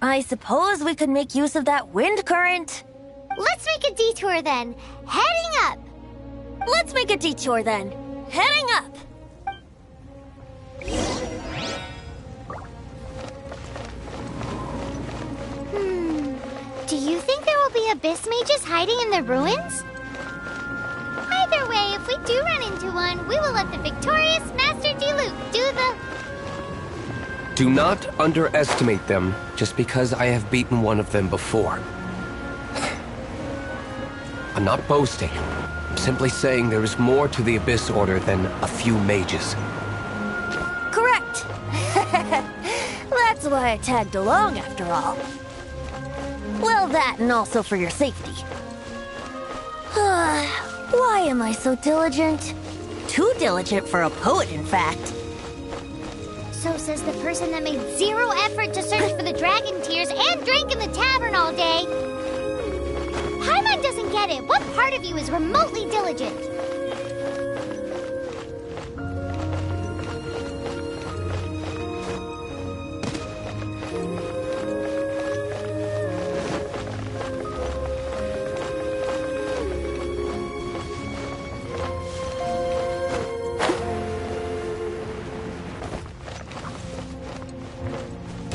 I suppose we could make use of that wind current. Let's make a detour then. Heading up. Let's make a detour then. Heading up. Do you think there will be abyss mages hiding in the ruins? Either way, if we do run into one, we will let the victorious Master Diluc do the... Do not underestimate them just because I have beaten one of them before. I'm not boasting. I'm simply saying there is more to the Abyss Order than a few mages. Correct. That's why I tagged along after all. Well, that and also for your safety. Why am I so diligent? Too diligent for a poet, in fact. So says the person that made zero effort to search for the dragon tears and drank in the tavern all day. Paimon doesn't get it. What part of you is remotely diligent?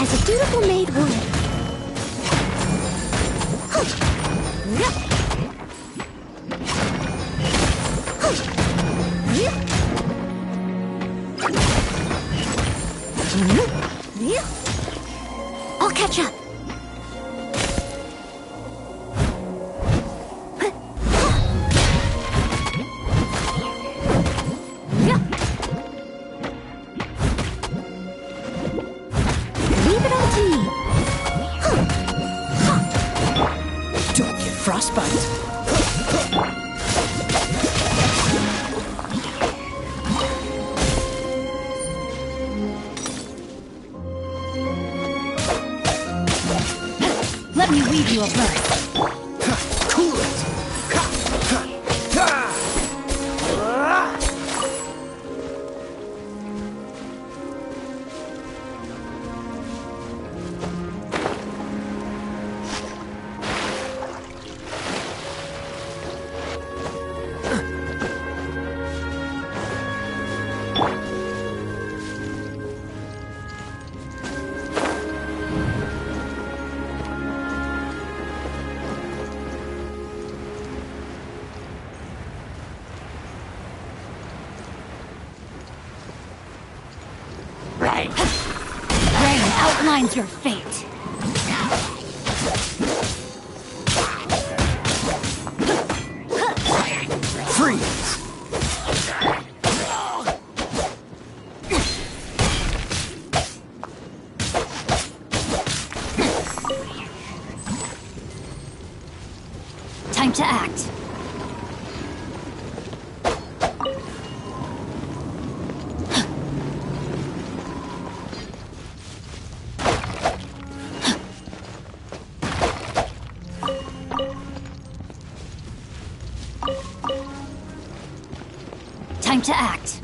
As a dutiful maid would. I'll catch up. Leave it all to me. Don't get frostbite. Let me weave you a verse. Cool it. Rain outlines your fate. Freeze. Time to act. Time to act.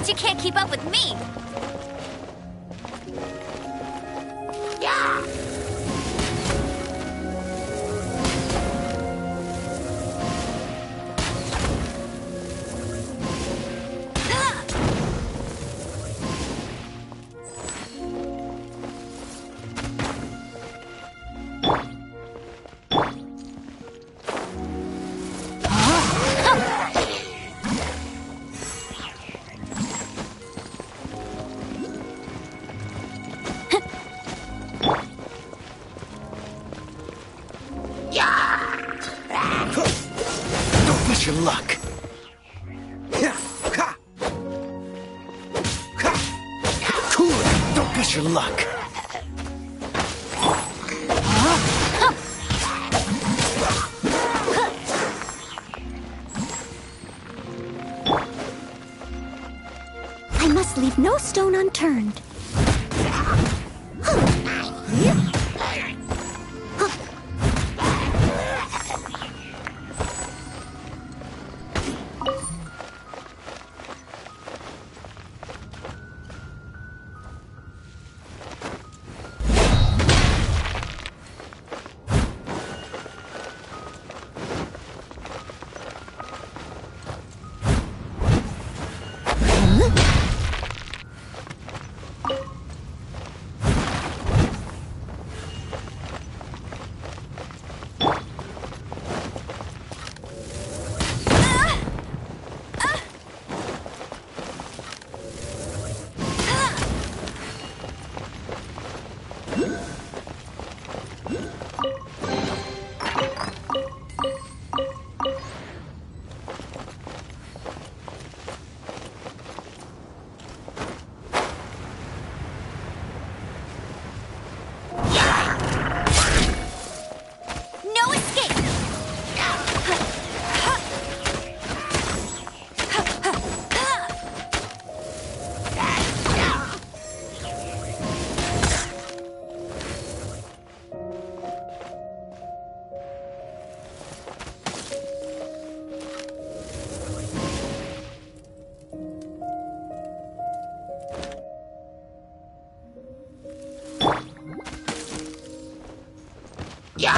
Bet you can't keep up with me! Yeah! Don't miss your luck. Cool it. Don't miss your luck. I must leave no stone unturned.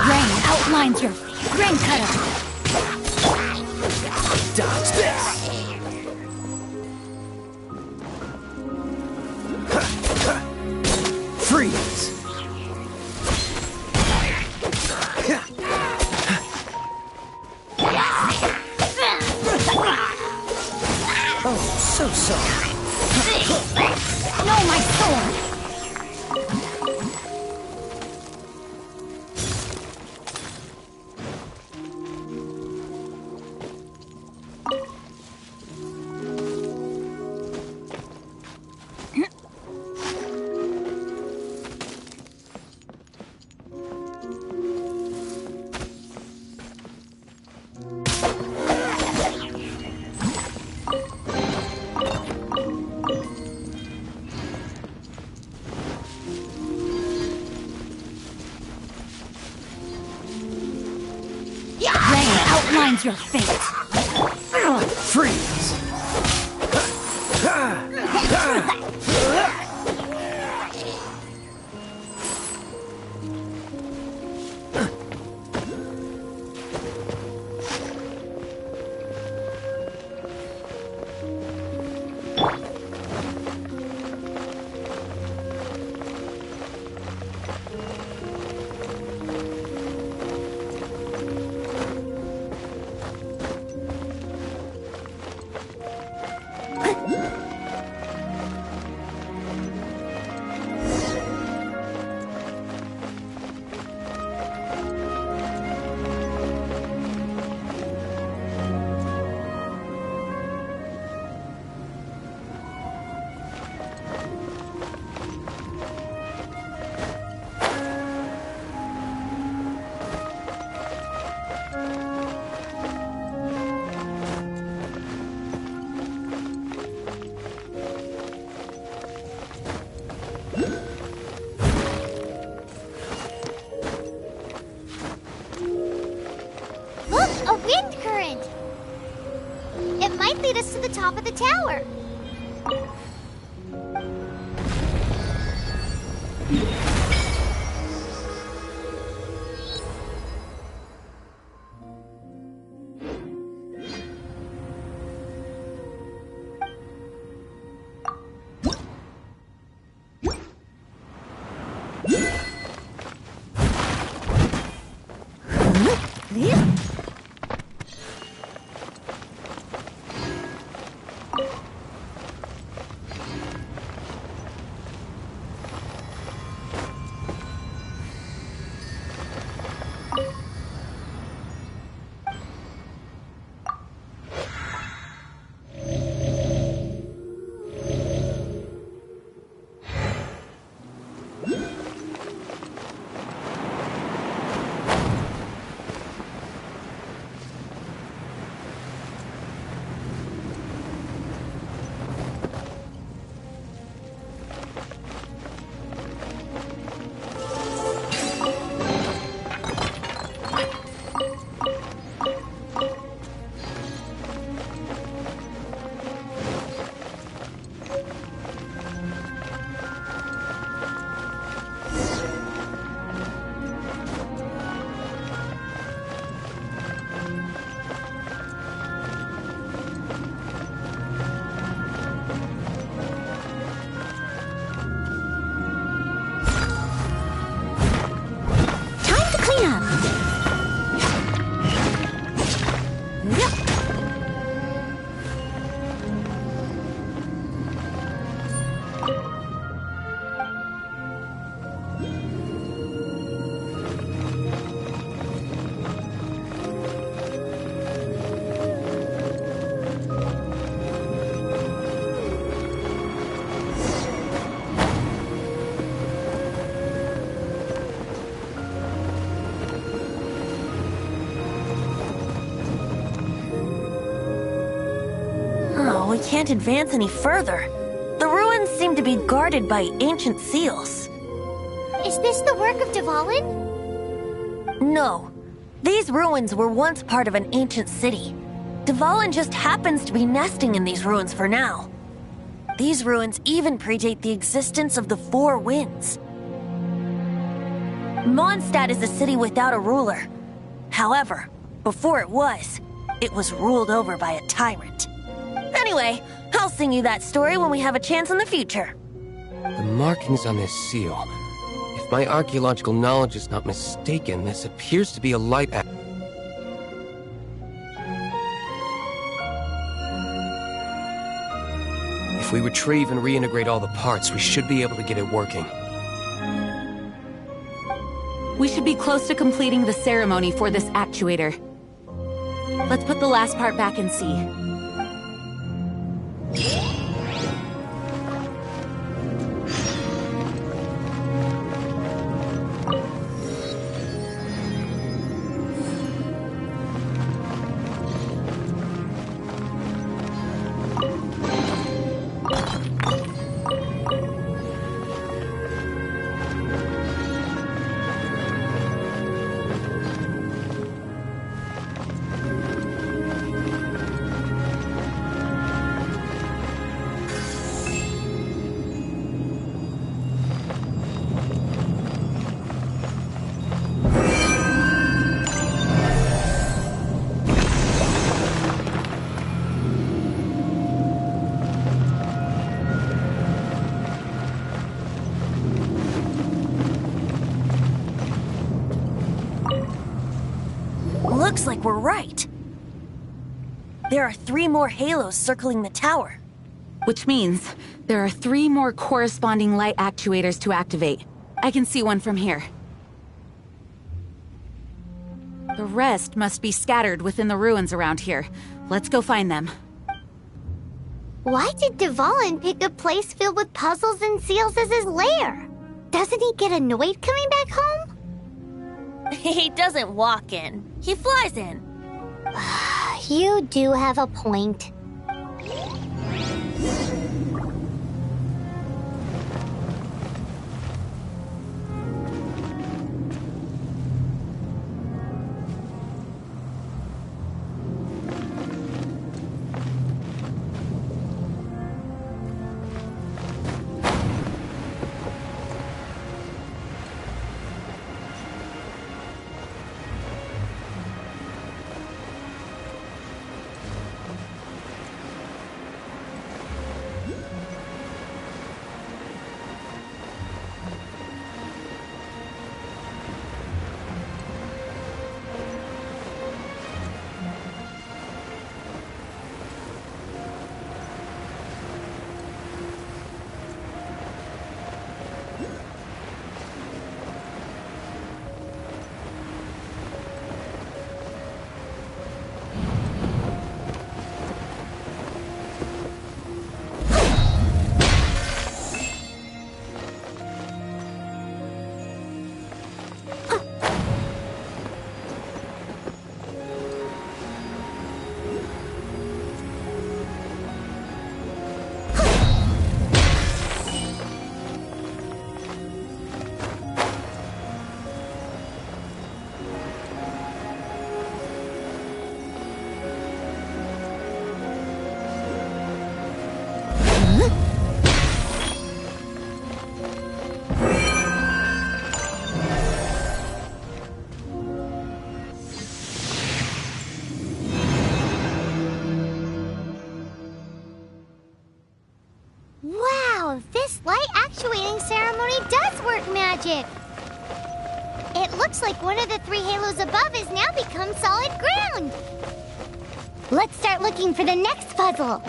Rain outlines your grain cutter. Dodge this. Freeze. Oh, so sorry. No, my sword. Rain outlines your fate. Freeze. Look, a wind current. It might lead us to the top of the tower. We can't advance any further. The ruins seem to be guarded by ancient seals. Is this the work of Dvalin? No. These ruins were once part of an ancient city. Dvalin just happens to be nesting in these ruins for now. These ruins even predate the existence of the Four Winds. Mondstadt is a city without a ruler. However, before it was ruled over by a tyrant. Anyway, I'll sing you that story when we have a chance in the future. The markings on this seal. If my archaeological knowledge is not mistaken, this appears to be a light If we retrieve and reintegrate all the parts, we should be able to get it working. We should be close to completing the ceremony for this actuator. Let's put the last part back and see. Looks like we're right. There are 3 more halos circling the tower. Which means there are 3 more corresponding light actuators to activate. I can see one from here. The rest must be scattered within the ruins around here. Let's go find them. Why did Dvalin pick a place filled with puzzles and seals as his lair? Doesn't he get annoyed coming back home? He doesn't walk in. He flies in. You do have a point. why actuating ceremony does work magic. It looks like one of the 3 halos above has now become solid ground. Let's start looking for the next puzzle.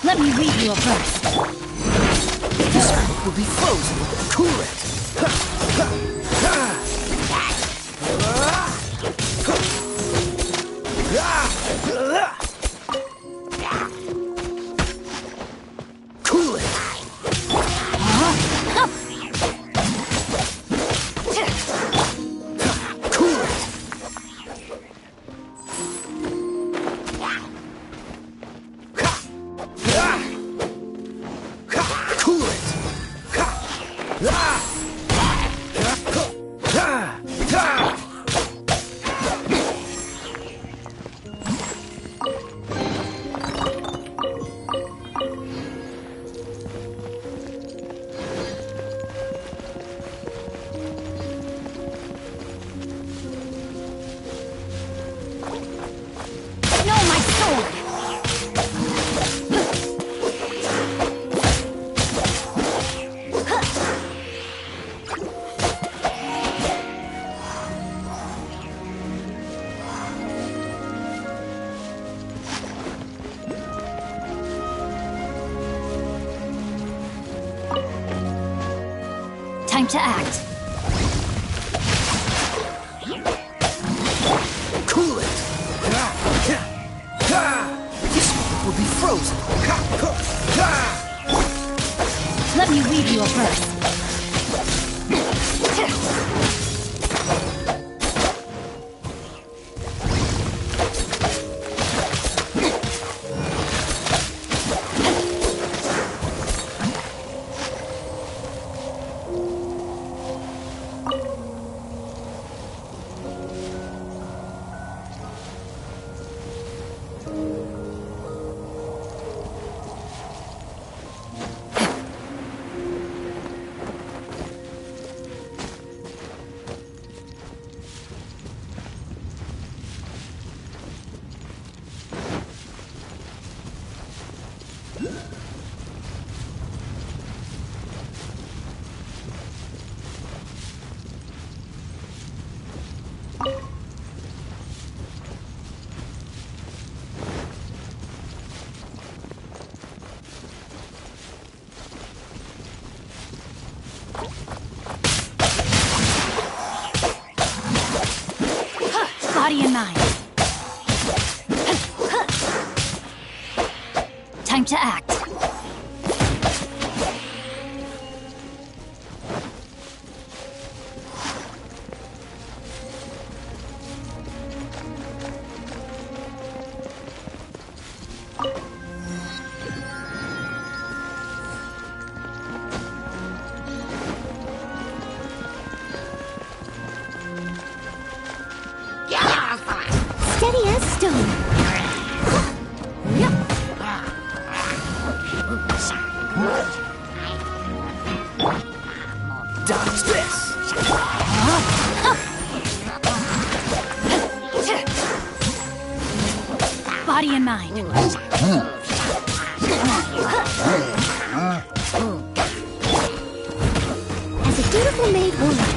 Let me read you a verse. This earth will be frozen. Cool it. Cool it. Cool it. Cool it. No, my sword! Time to act. Cool it. This earth will be frozen. Let me read you a verse. Body and mind. Time to act. Steady as stone. Dodge this. Body and mind. As a dutiful maid woman.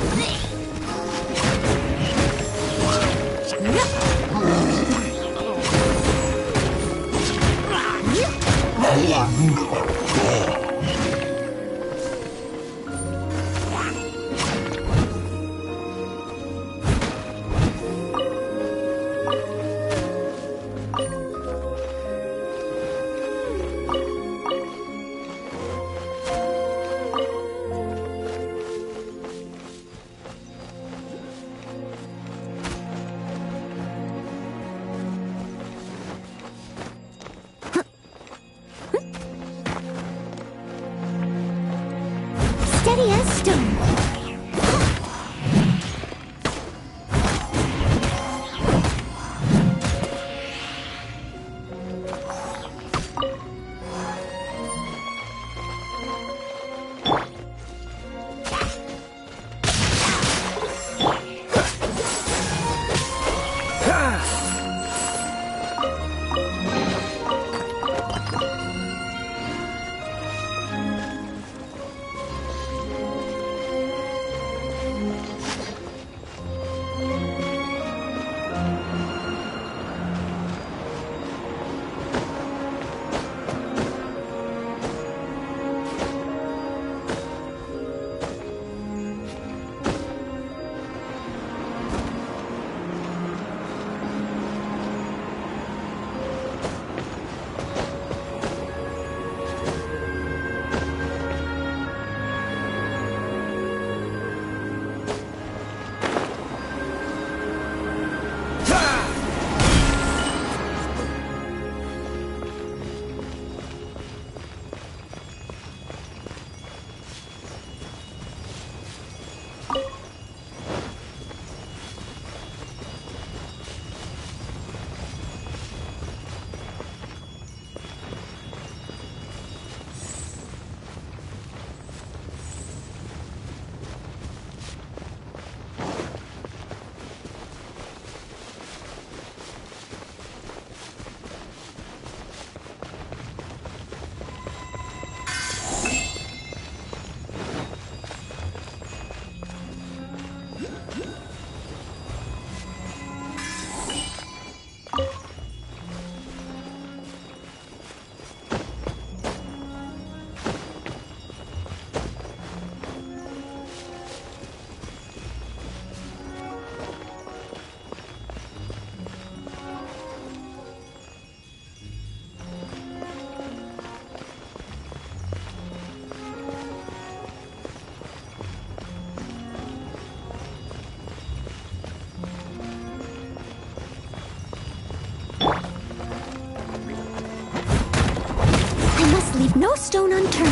No stone unturned.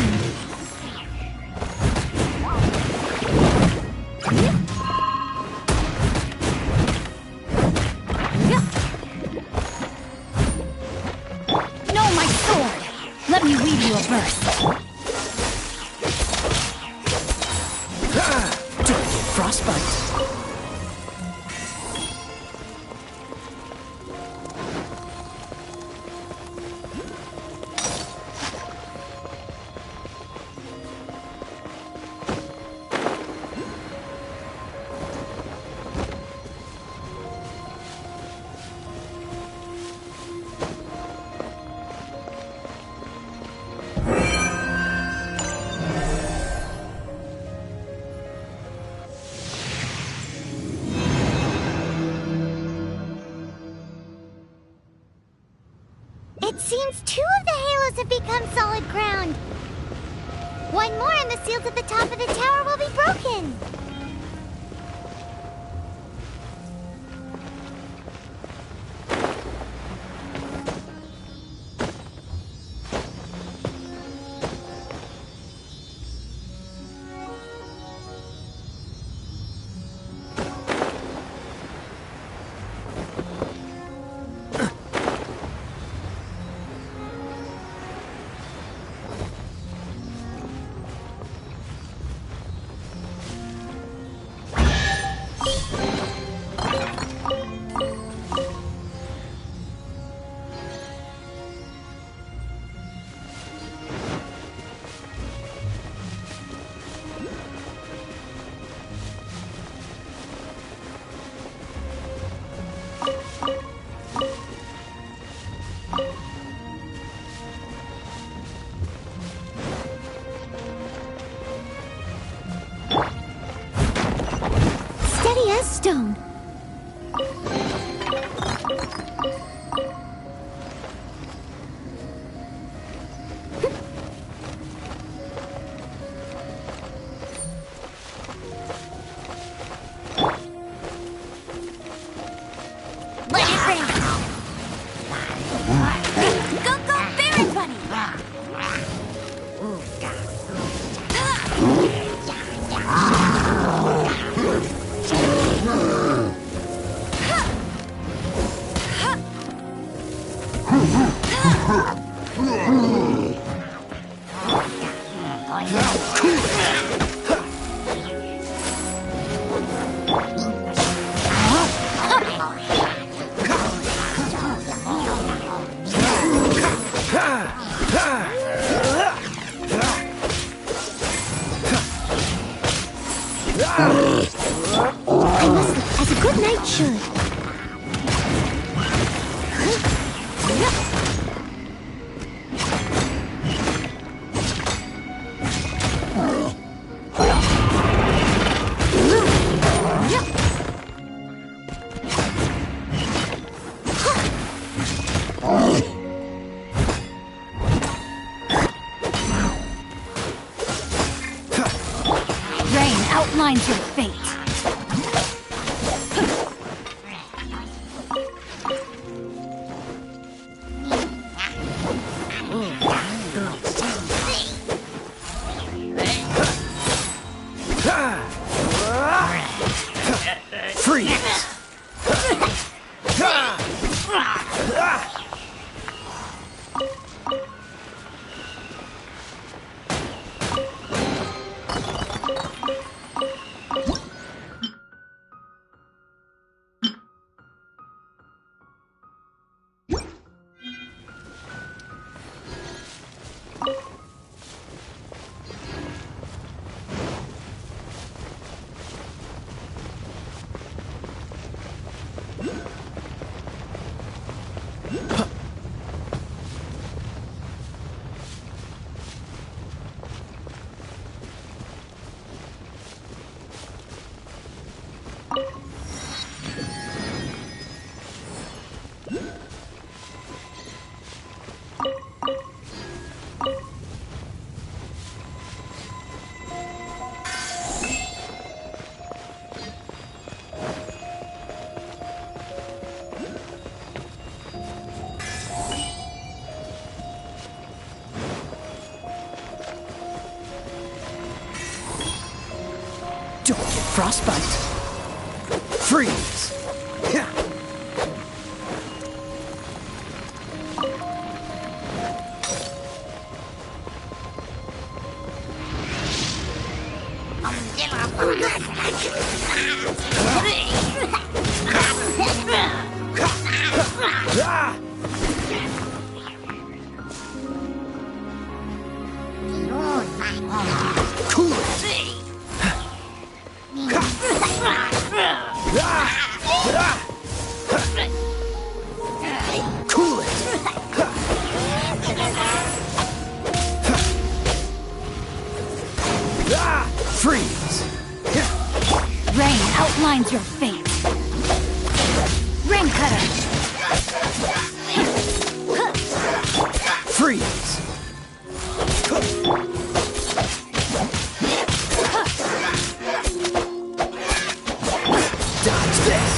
No, my sword! Let me read you a verse. Do I get frostbite? It seems 2 of the halos have become solid ground. 1 more and the seals at the top of the tower will be broken. Steady as stone. Let it rain! Go, go, Baron Bunny! I must look as a good knight should. Rain outlines your fate. Freeze! Frostbite. Freeze. Yeah. Cool it. Cool it. Freeze. Rain outlines your fate. Rain cutter. Freeze. Dodge this.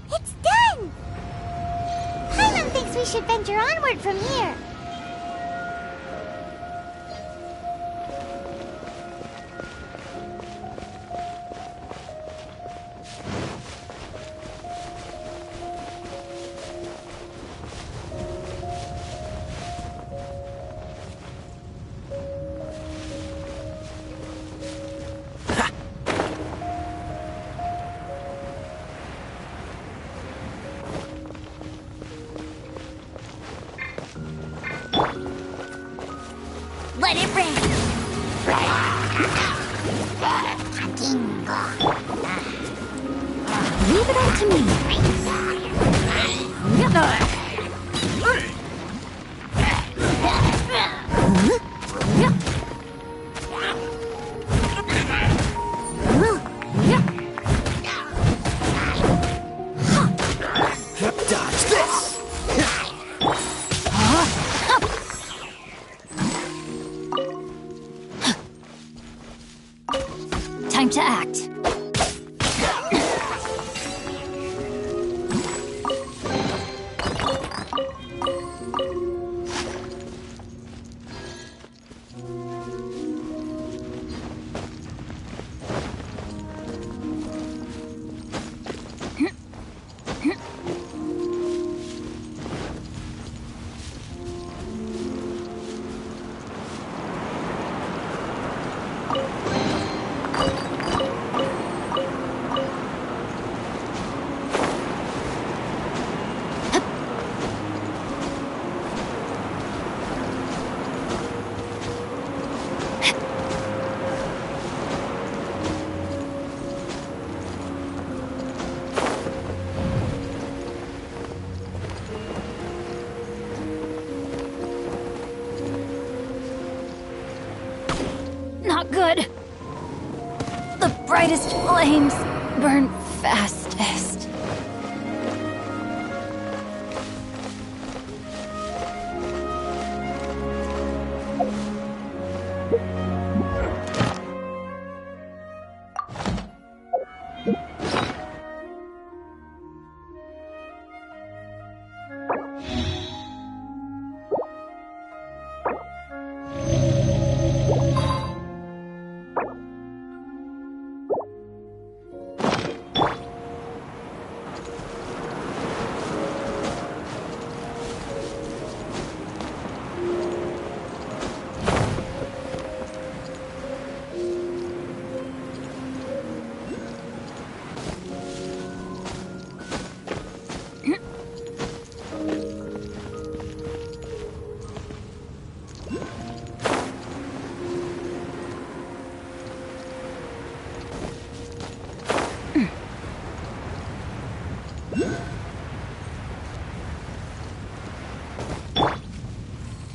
It's done! Paimon thinks we should venture onward from here. Let it rain! Leave it up to me. Dodge this. Time to act. Not good. The brightest flames burn fastest.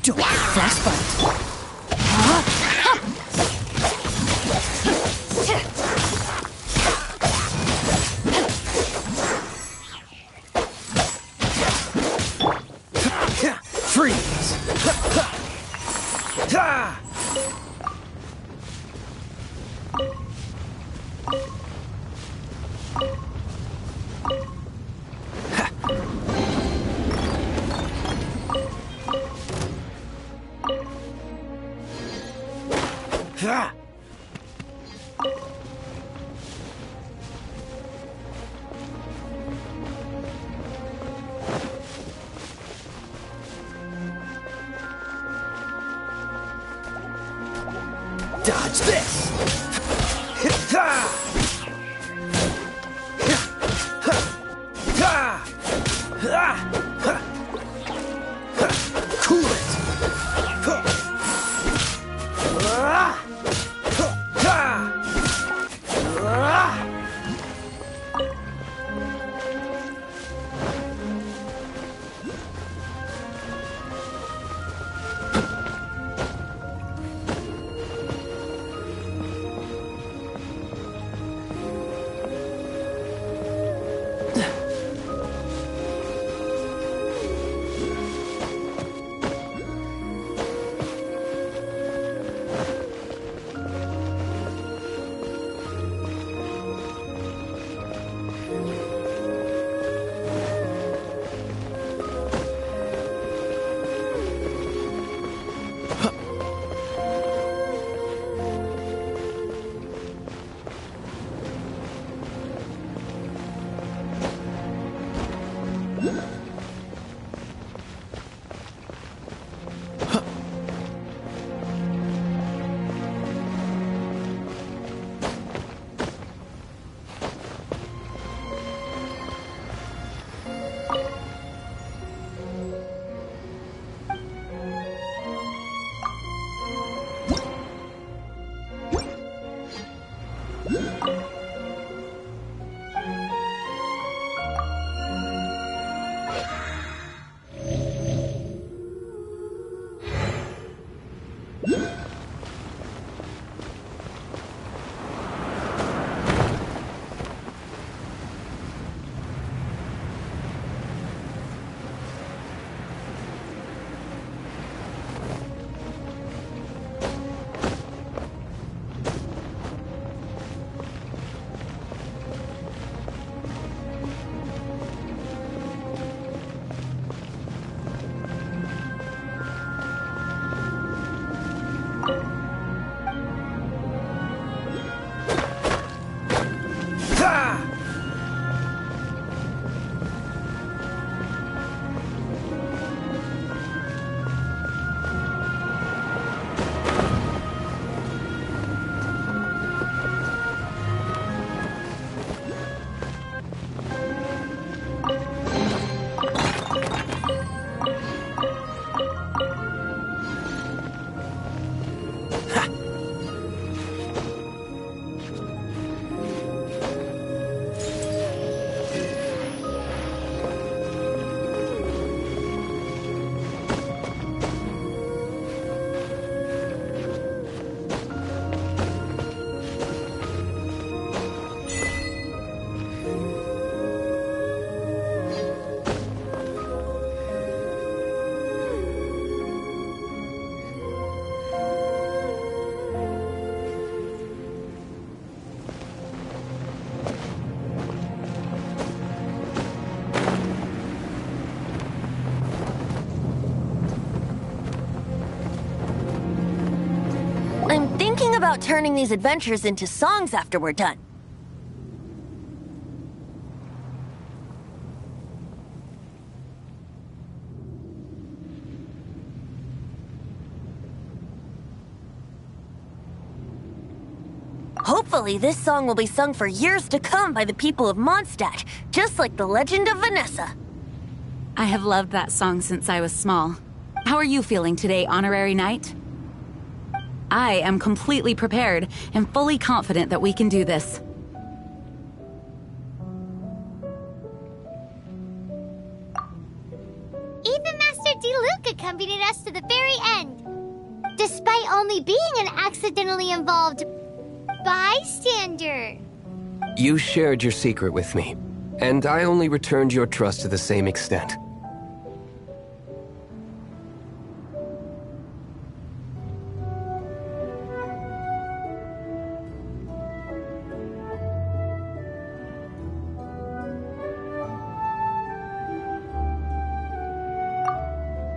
Don't frostbite. Freeze. Dodge this! Cool it! I'm thinking about turning these adventures into songs after we're done. Hopefully, this song will be sung for years to come by the people of Mondstadt, just like the legend of Vanessa. I have loved that song since I was small. How are you feeling today, Honorary Knight? I am completely prepared and fully confident that we can do this. Even Master Diluc accompanied us to the very end, despite only being an accidentally involved bystander. You shared your secret with me, and I only returned your trust to the same extent.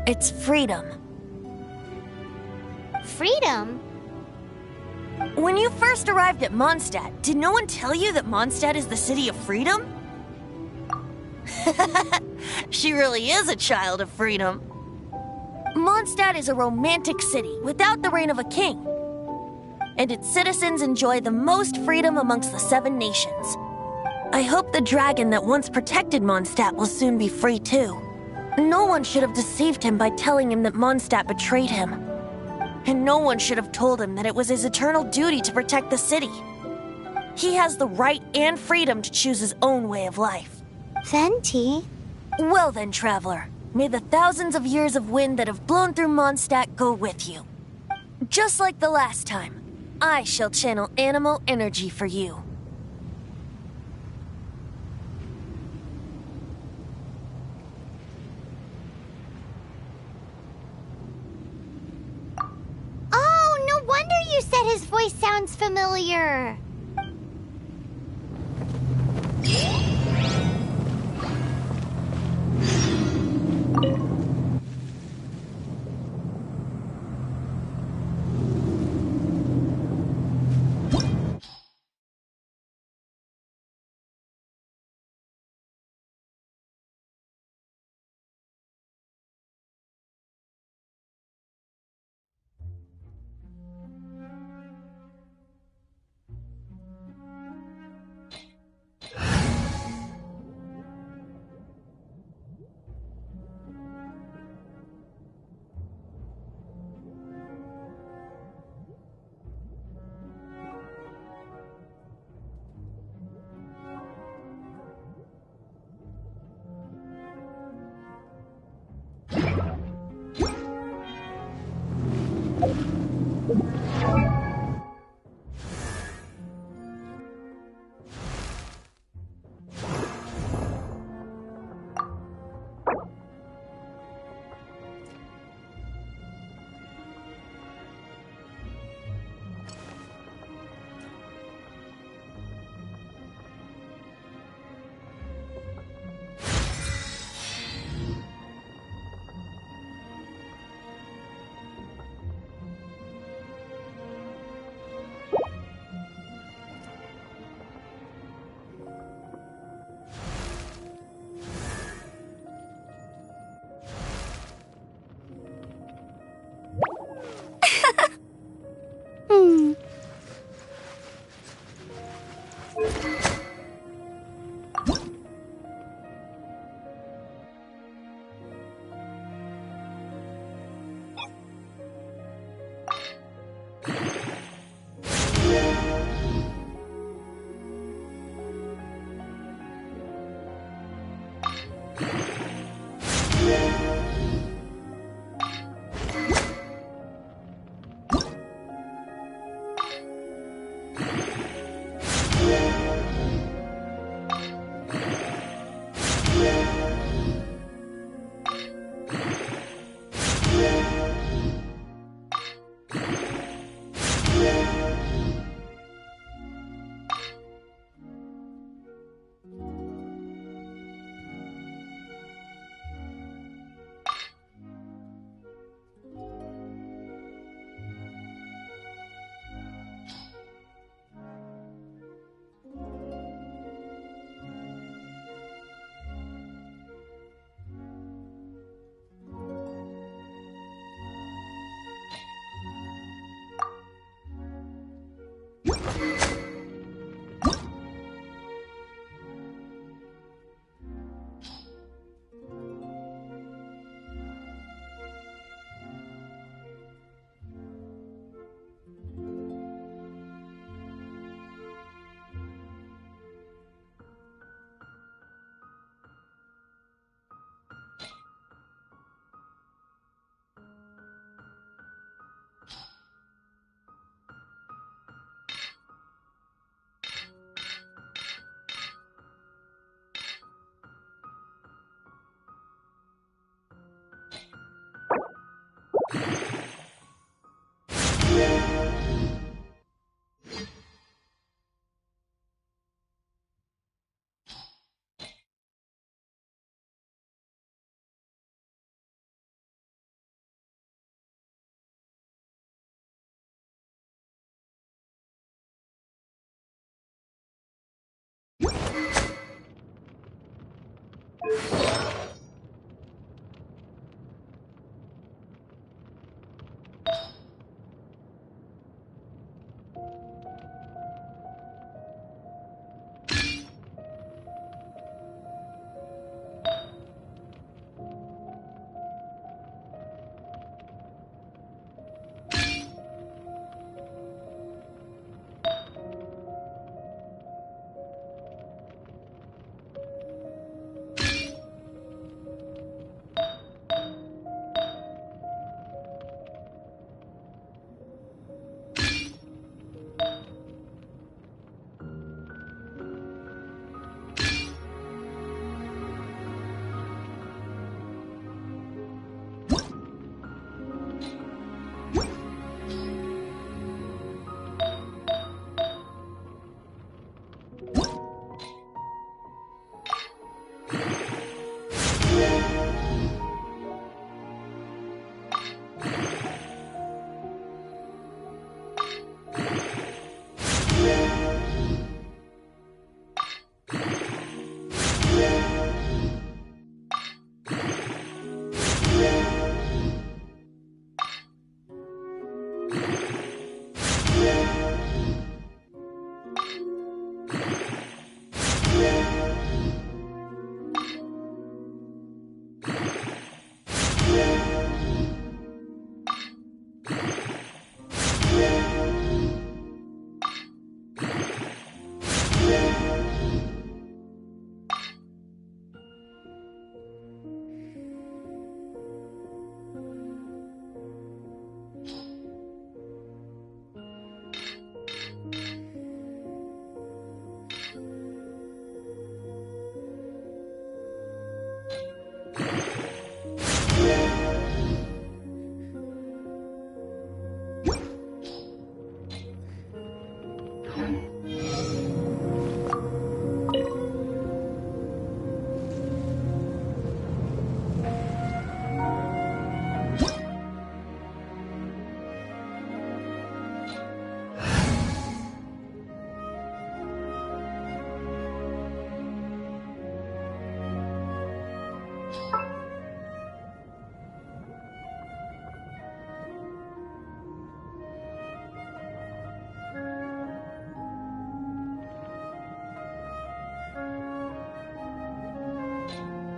It's freedom. Freedom? When you first arrived at Mondstadt, did no one tell you that Mondstadt is the city of freedom? She really is a child of freedom. Mondstadt is a romantic city without the reign of a king. And its citizens enjoy the most freedom amongst the 7 nations. I hope the dragon that once protected Mondstadt will soon be free too. No one should have deceived him by telling him that Mondstadt betrayed him. And no one should have told him that it was his eternal duty to protect the city. He has the right and freedom to choose his own way of life. Venti? Well then, traveler, may the thousands of years of wind that have blown through Mondstadt go with you. Just like the last time, I shall channel animal energy for you. Oh, no wonder you said his voice sounds familiar.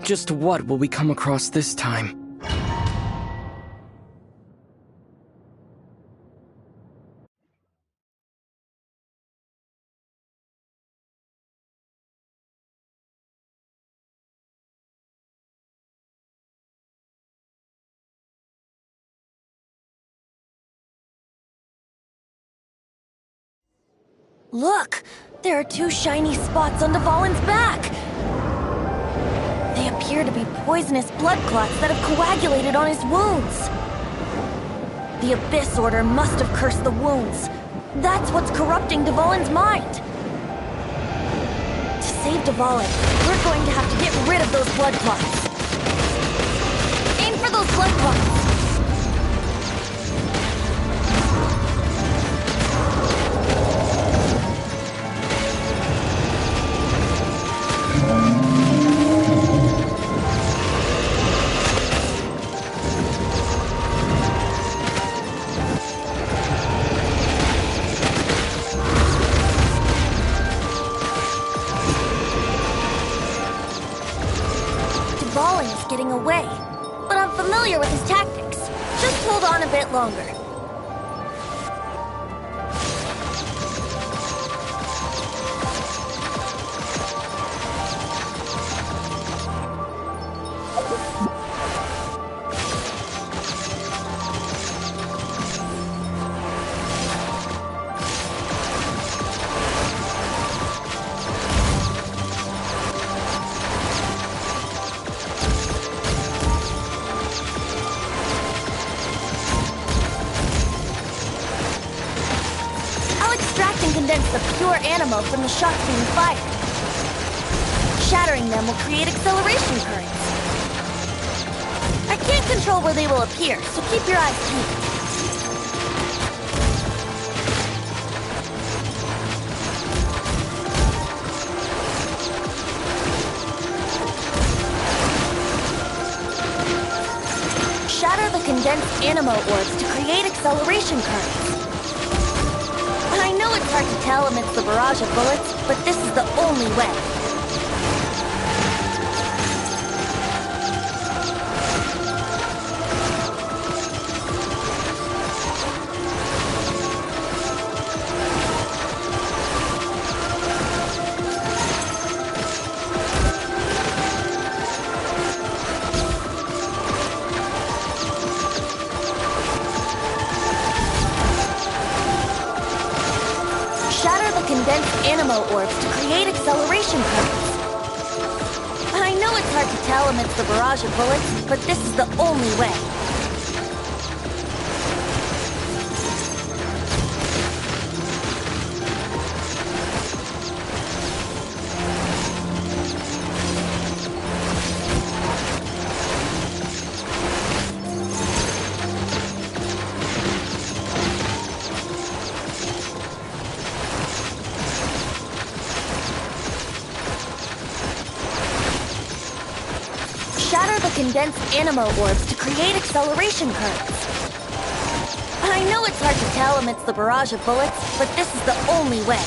Just what will we come across this time? Look! There are two shiny spots on Dvalin's back! They appear to be poisonous blood clots that have coagulated on his wounds. The Abyss Order must have cursed the wounds. That's what's corrupting Dvalin's mind. To save Dvalin, we're going to have to get rid of those blood clots. Aim for those blood clots! Getting away, but I'm familiar with his tactics. Just hold on a bit longer. Condense the pure animal from the shots being fired. Shattering them will create acceleration currents. I can't control where they will appear, so keep your eyes peeled. condensed animo orbs to create acceleration currents. I know it's hard to tell amidst the barrage of bullets, but this is the only way. Condensed animo orbs to create acceleration currents. I know it's hard to tell amidst the barrage of bullets, but this is the only way. Shatter the condensed animo orbs to create acceleration currents. I know it's hard to tell amidst the barrage of bullets, but this is the only way.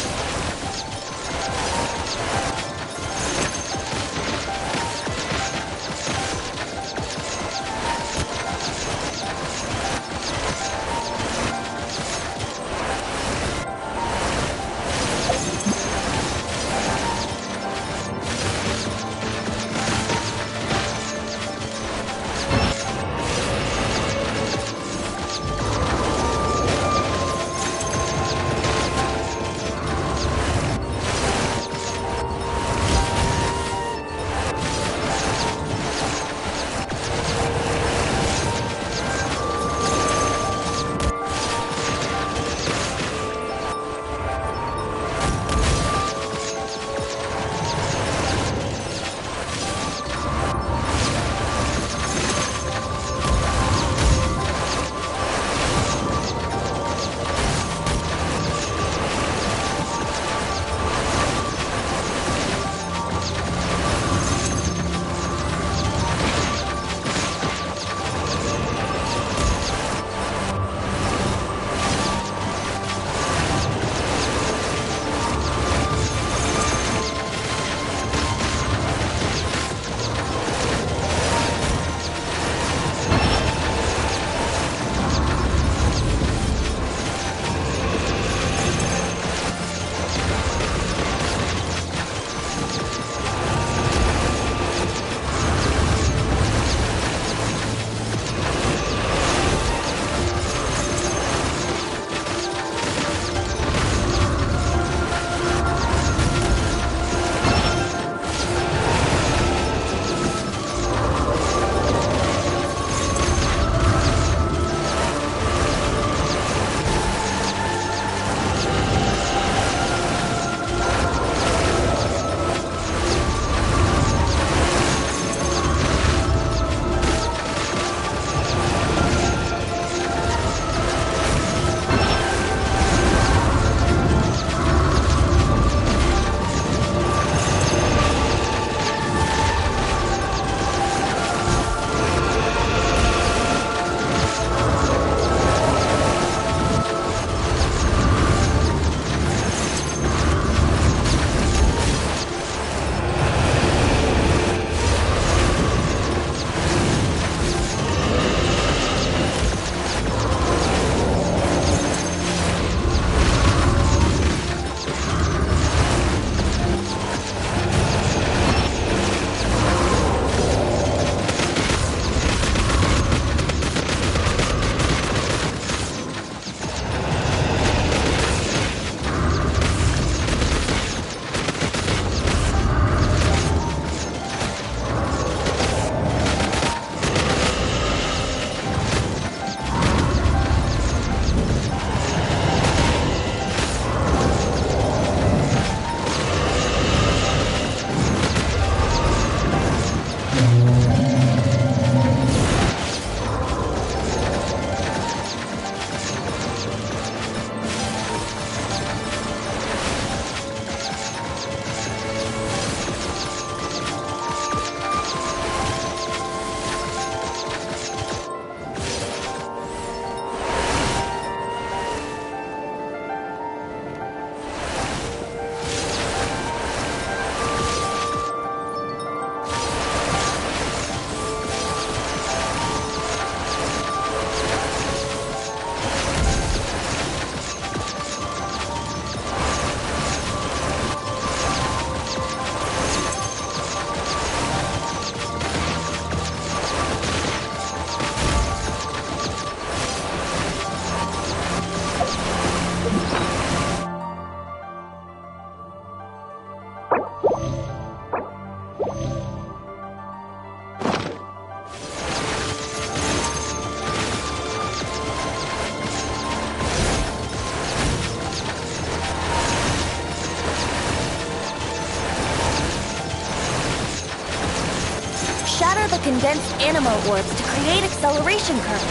the condensed animo orbs to create acceleration currents.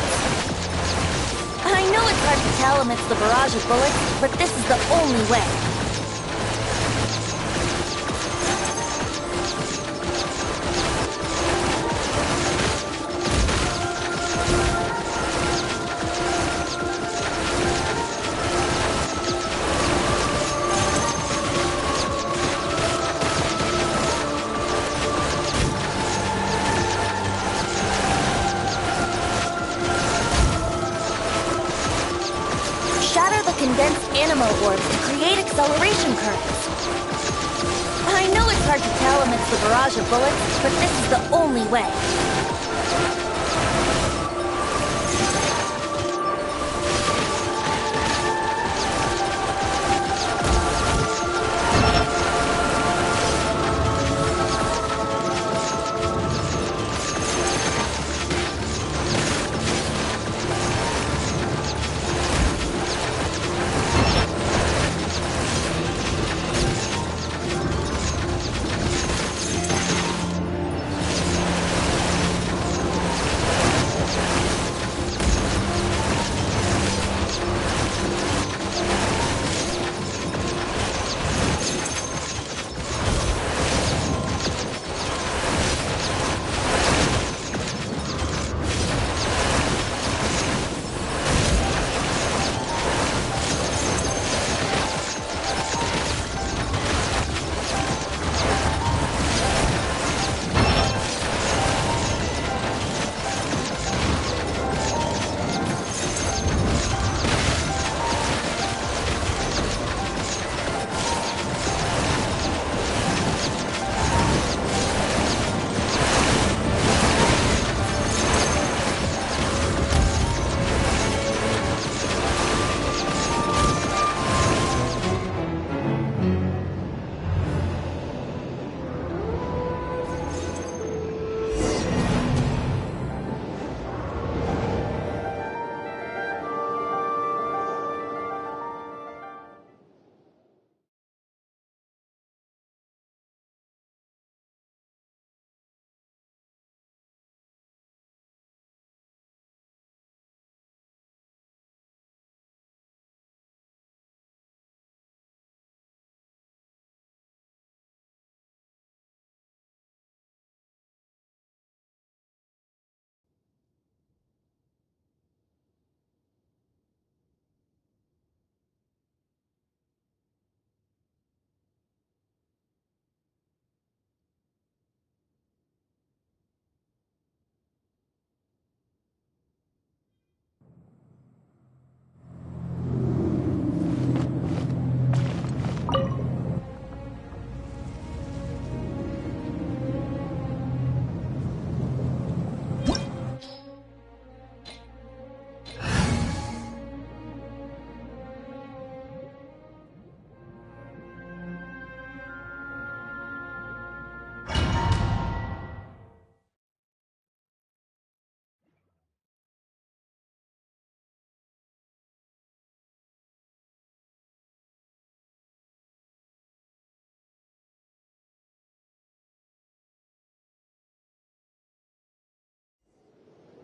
I know it's hard to tell amidst the barrage of bullets, but this is the only way. Condensed animo orbs to create acceleration currents. I know it's hard to tell amidst the barrage of bullets, but this is the only way.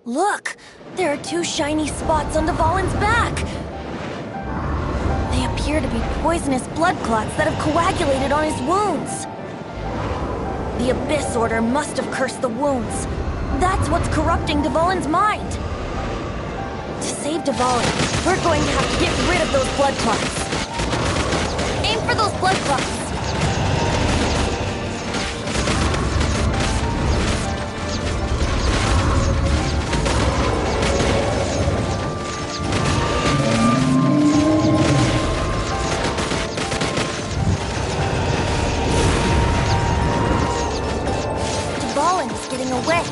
Look! There are two shiny spots on Dvalin's back! They appear to be poisonous blood clots that have coagulated on his wounds. The Abyss Order must have cursed the wounds. That's what's corrupting Dvalin's mind. To save Dvalin, we're going to have to get rid of those blood clots. Aim for those blood clots! Away,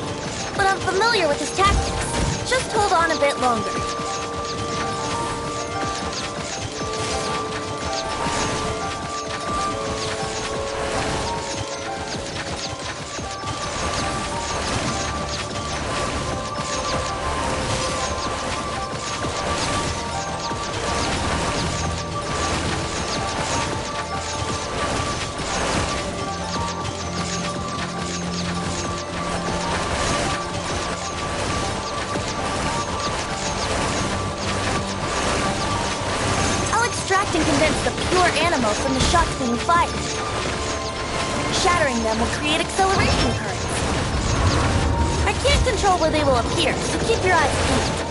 but I'm familiar with his tactics. Just hold on a bit longer. being fired. Shattering them will create acceleration currents. I can't control where they will appear, so keep your eyes peeled.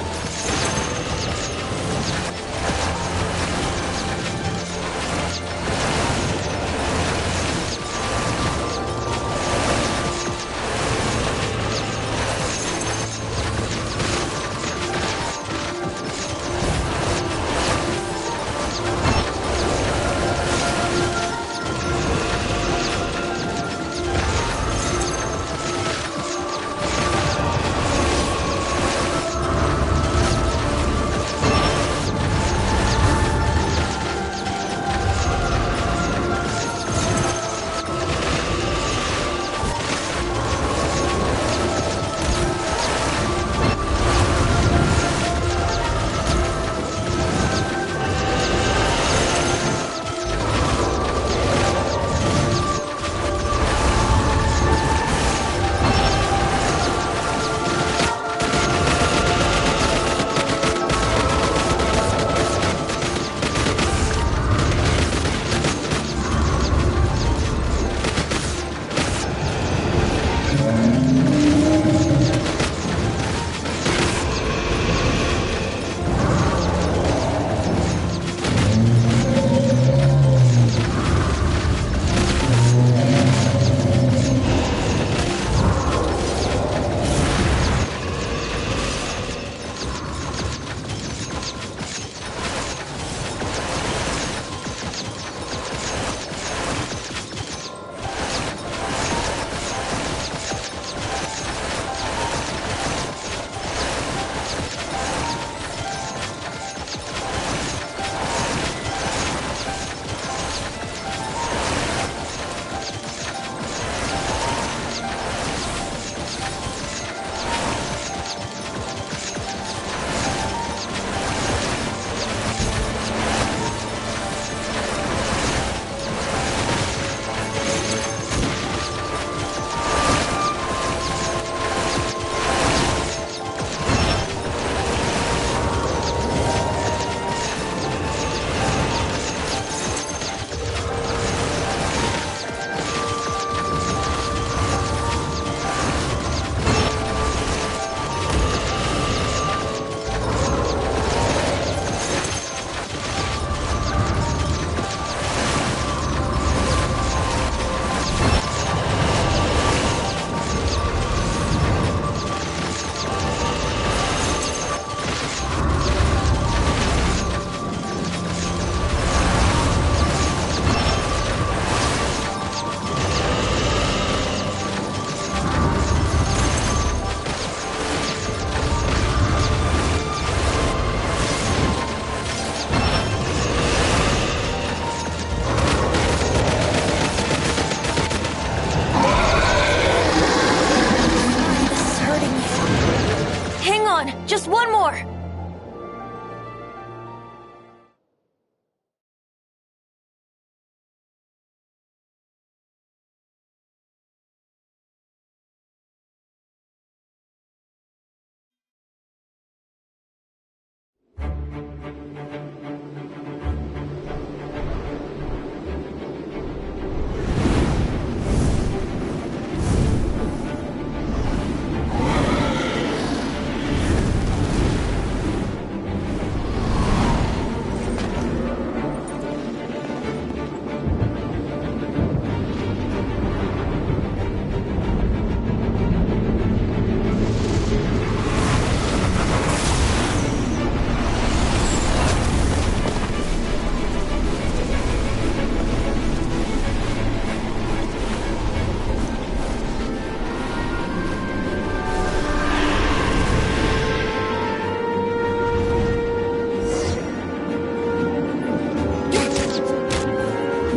Just one more!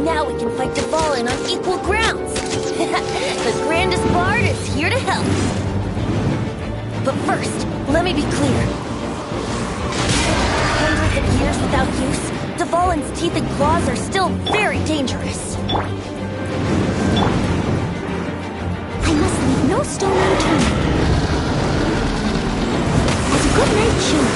Now we can fight Devalin on equal grounds! The grandest bard is here to help! But first, let me be clear. Hundreds of years without use, Devalin's teeth and claws are still very dangerous. I must leave no stone unturned. As a good night shield.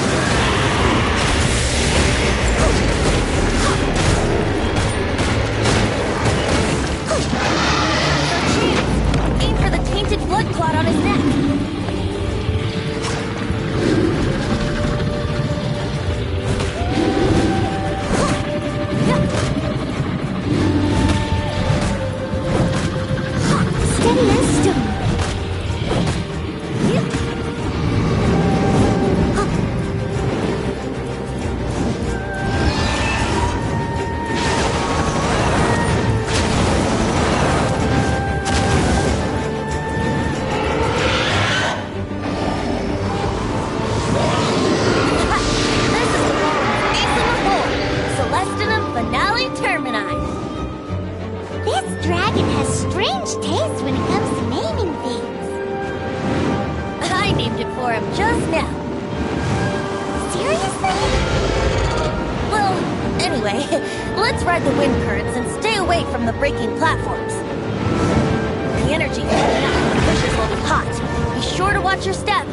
strange taste when it comes to naming things. I named it for him just now. Seriously? Well, anyway, let's ride the wind currents and stay away from the breaking platforms. The energy coming out of the bushes will be hot. Be sure to watch your step.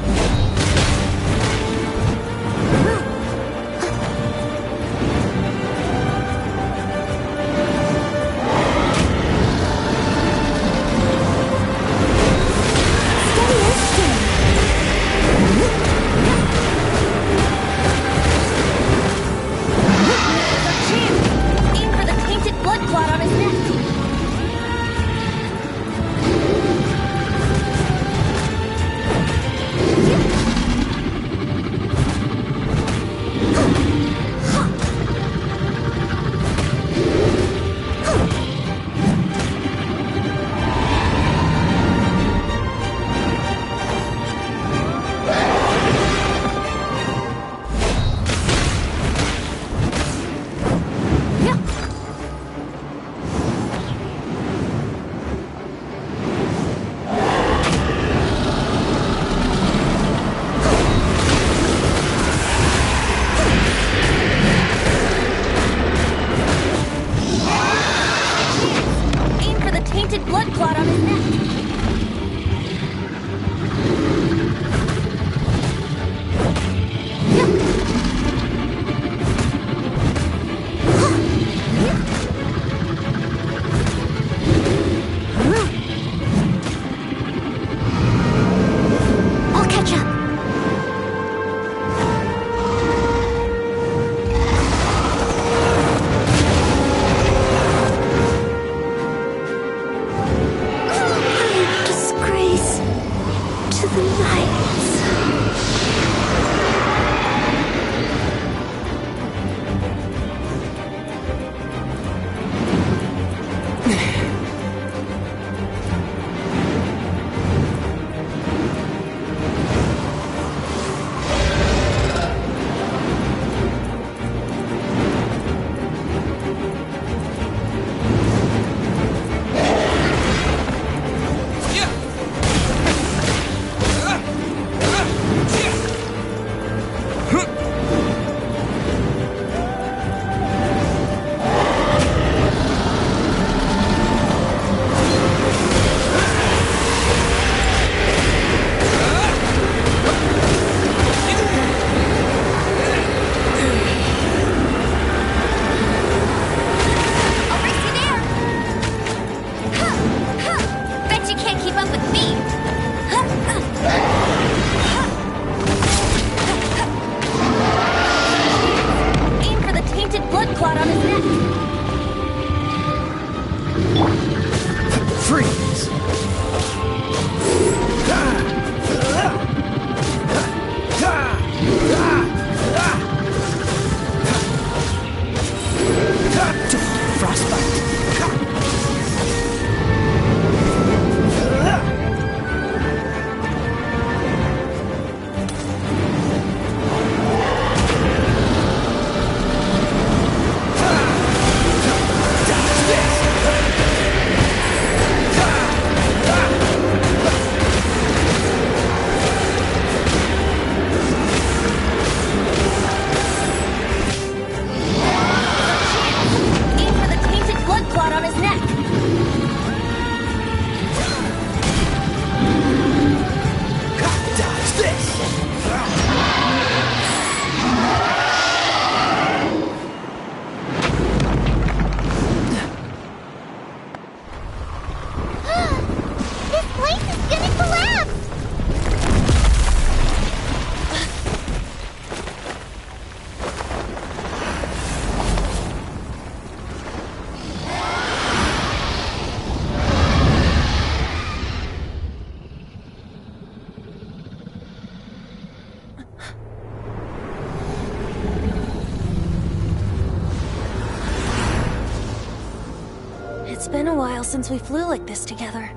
It's been a while since we flew like this together.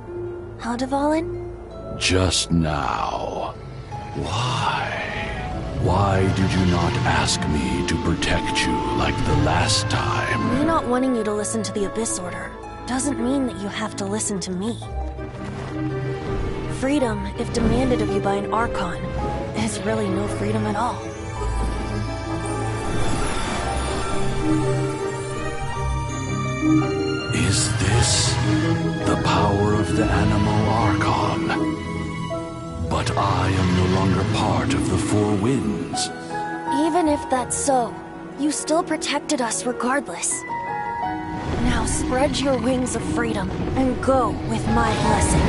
Huh, Dvalin? Just now. Why? Why did you not ask me to protect you like the last time? Me not wanting you to listen to the Abyss Order. doesn't mean that you have to listen to me. Freedom, if demanded of you by an Archon, is really no freedom at all. Is this the power of the Animal Archon? But I am no longer part of the Four Winds. Even if that's so, you still protected us regardless. Now spread your wings of freedom and go with my blessing.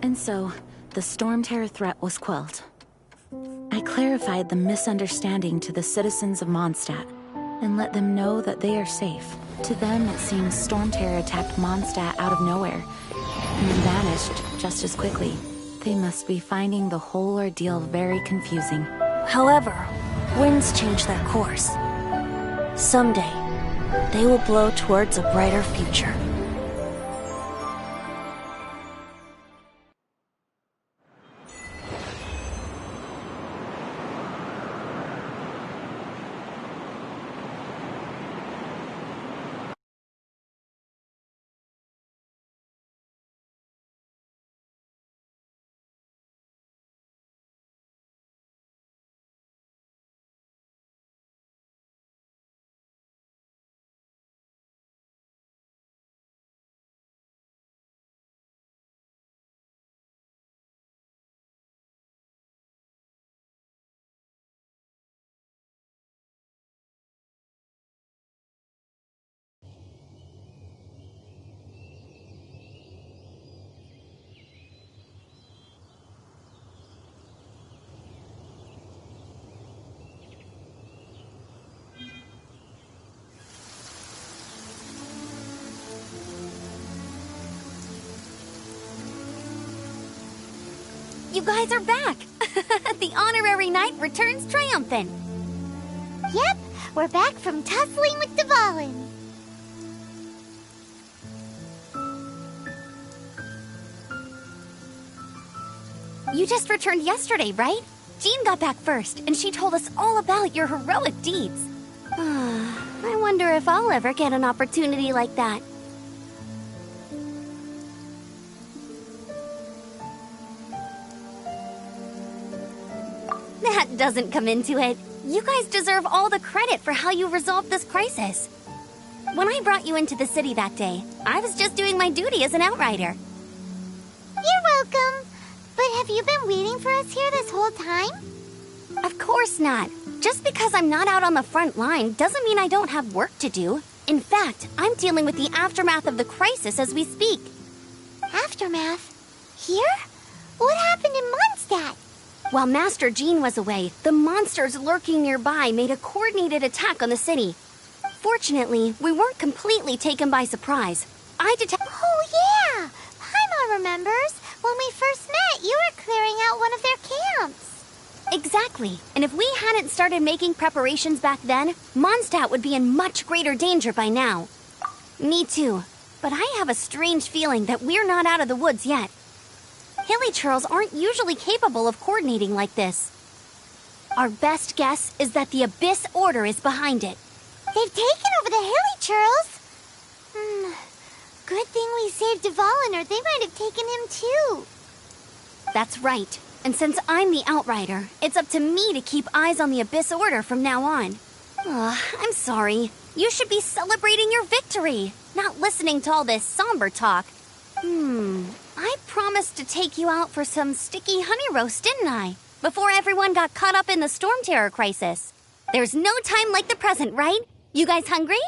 And so, the Storm Terror threat was quelled. I clarified the misunderstanding to the citizens of Mondstadt, and let them know that they are safe. To them, it seems Storm Terror attacked Mondstadt out of nowhere, and then vanished just as quickly. They must be finding the whole ordeal very confusing. However, winds change their course. Someday, they will blow towards a brighter future. You guys are back! The honorary knight returns triumphant. Yep, we're back from tussling with Dvalin. You just returned yesterday, right? Jean got back first, and she told us all about your heroic deeds. I wonder if I'll ever get an opportunity like that. That doesn't come into it. You guys deserve all the credit for how you resolved this crisis. When I brought you into the city that day, I was just doing my duty as an outrider. You're welcome. But have you been waiting for us here this whole time? Of course not. Just because I'm not out on the front line doesn't mean I don't have work to do. In fact, I'm dealing with the aftermath of the crisis as we speak. Aftermath? Here? What happened in Mondstadt? While Master Jean was away, the monsters lurking nearby made a coordinated attack on the city. Fortunately, we weren't completely taken by surprise. Oh yeah! Paimon remembers. When we first met, you were clearing out one of their camps. Exactly. And if we hadn't started making preparations back then, Mondstadt would be in much greater danger by now. Me too. But I have a strange feeling that we're not out of the woods yet. Hilly-churls aren't usually capable of coordinating like this. Our best guess is that the Abyss Order is behind it. They've taken over the Hilly-churls? Good thing we saved Dvalin, or they might have taken him too. That's right. And since I'm the Outrider, it's up to me to keep eyes on the Abyss Order from now on. I'm sorry. You should be celebrating your victory, not listening to all this somber talk. I promised to take you out for some sticky honey roast, didn't I? Before everyone got caught up in the Storm Terror crisis. There's no time like the present, right? You guys hungry?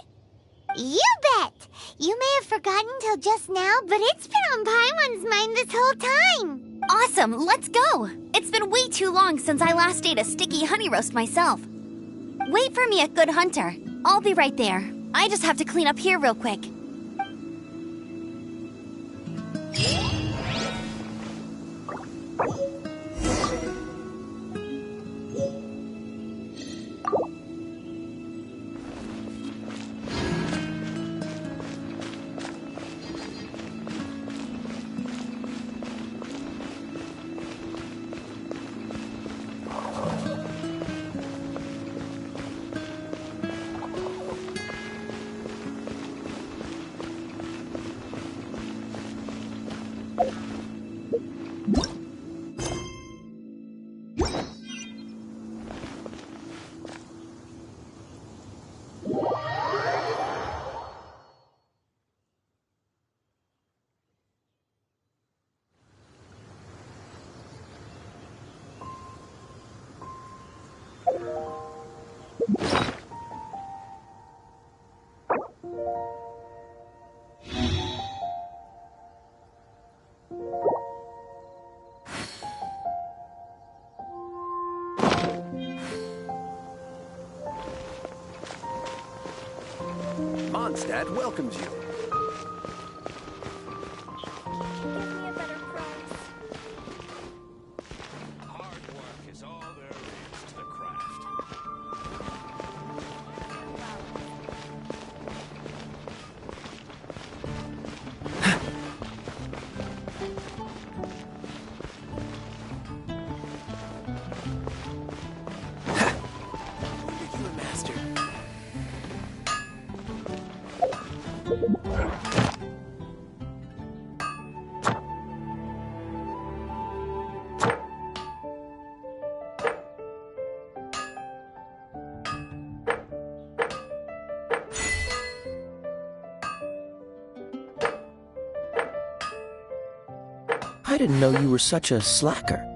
You bet! You may have forgotten till just now, but it's been on Paimon's mind this whole time. Awesome, let's go! It's been way too long since I last ate a sticky honey roast myself. Wait for me at Good Hunter. I'll be right there. I just have to clean up here real quick. Mondstadt welcomes you. Give me a better price. Hard work is all there is to the craft. You a master. I didn't know you were such a slacker.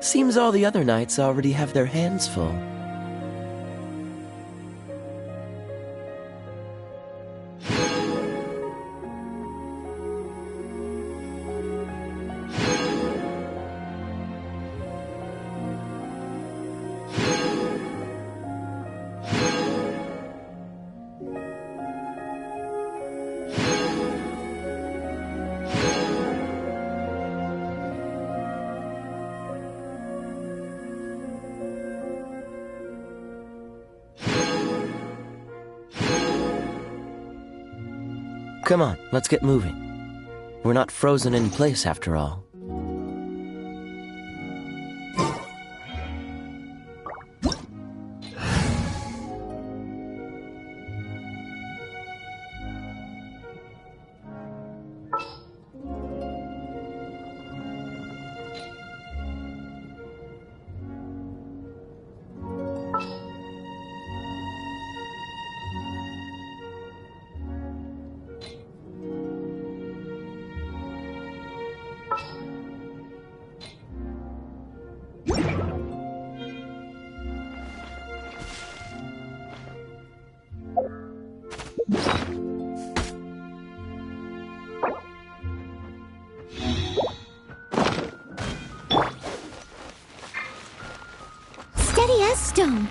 Seems all the other knights already have their hands full. Come on, let's get moving. We're not frozen in place after all. Steady as stone.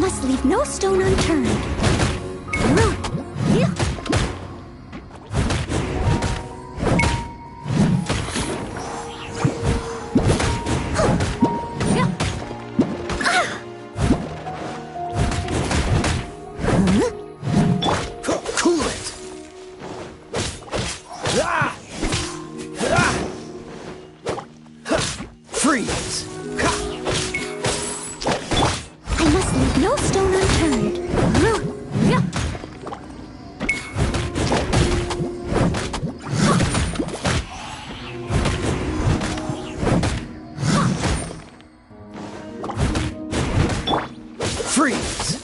must leave no stone unturned. Cool it! Freeze! I must leave no stone unturned. Freeze!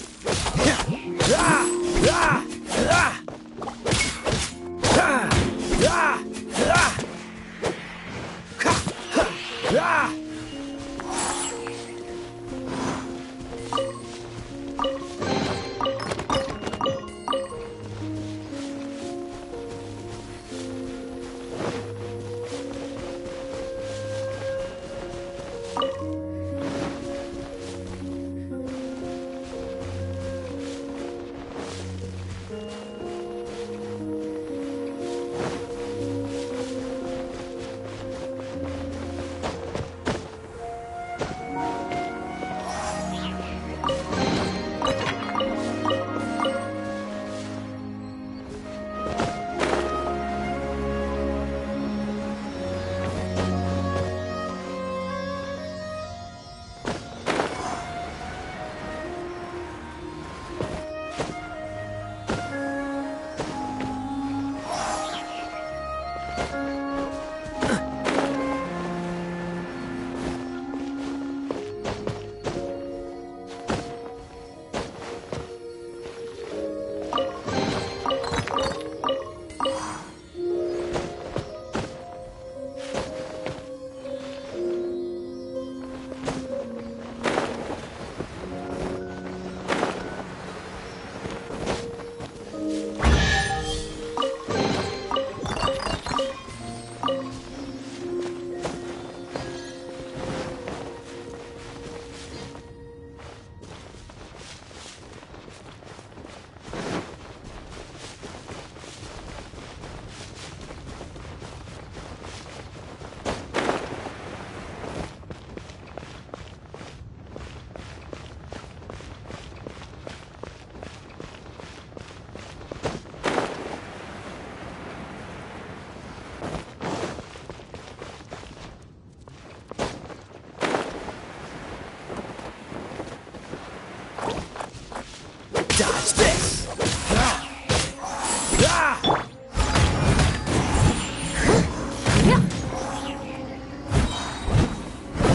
Dodge this!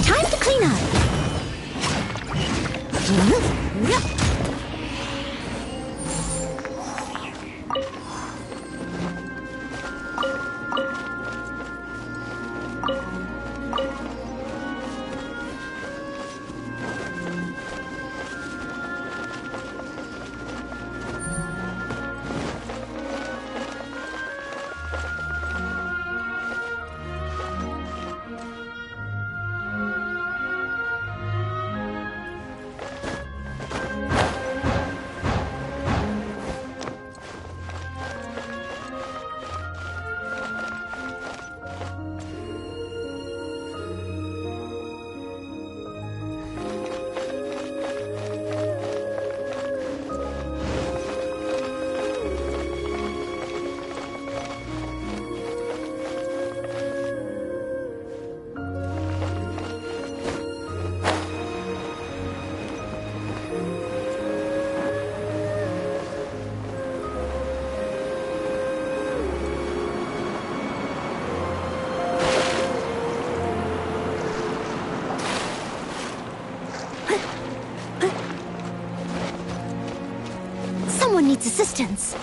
Time to clean up. Someone needs assistance.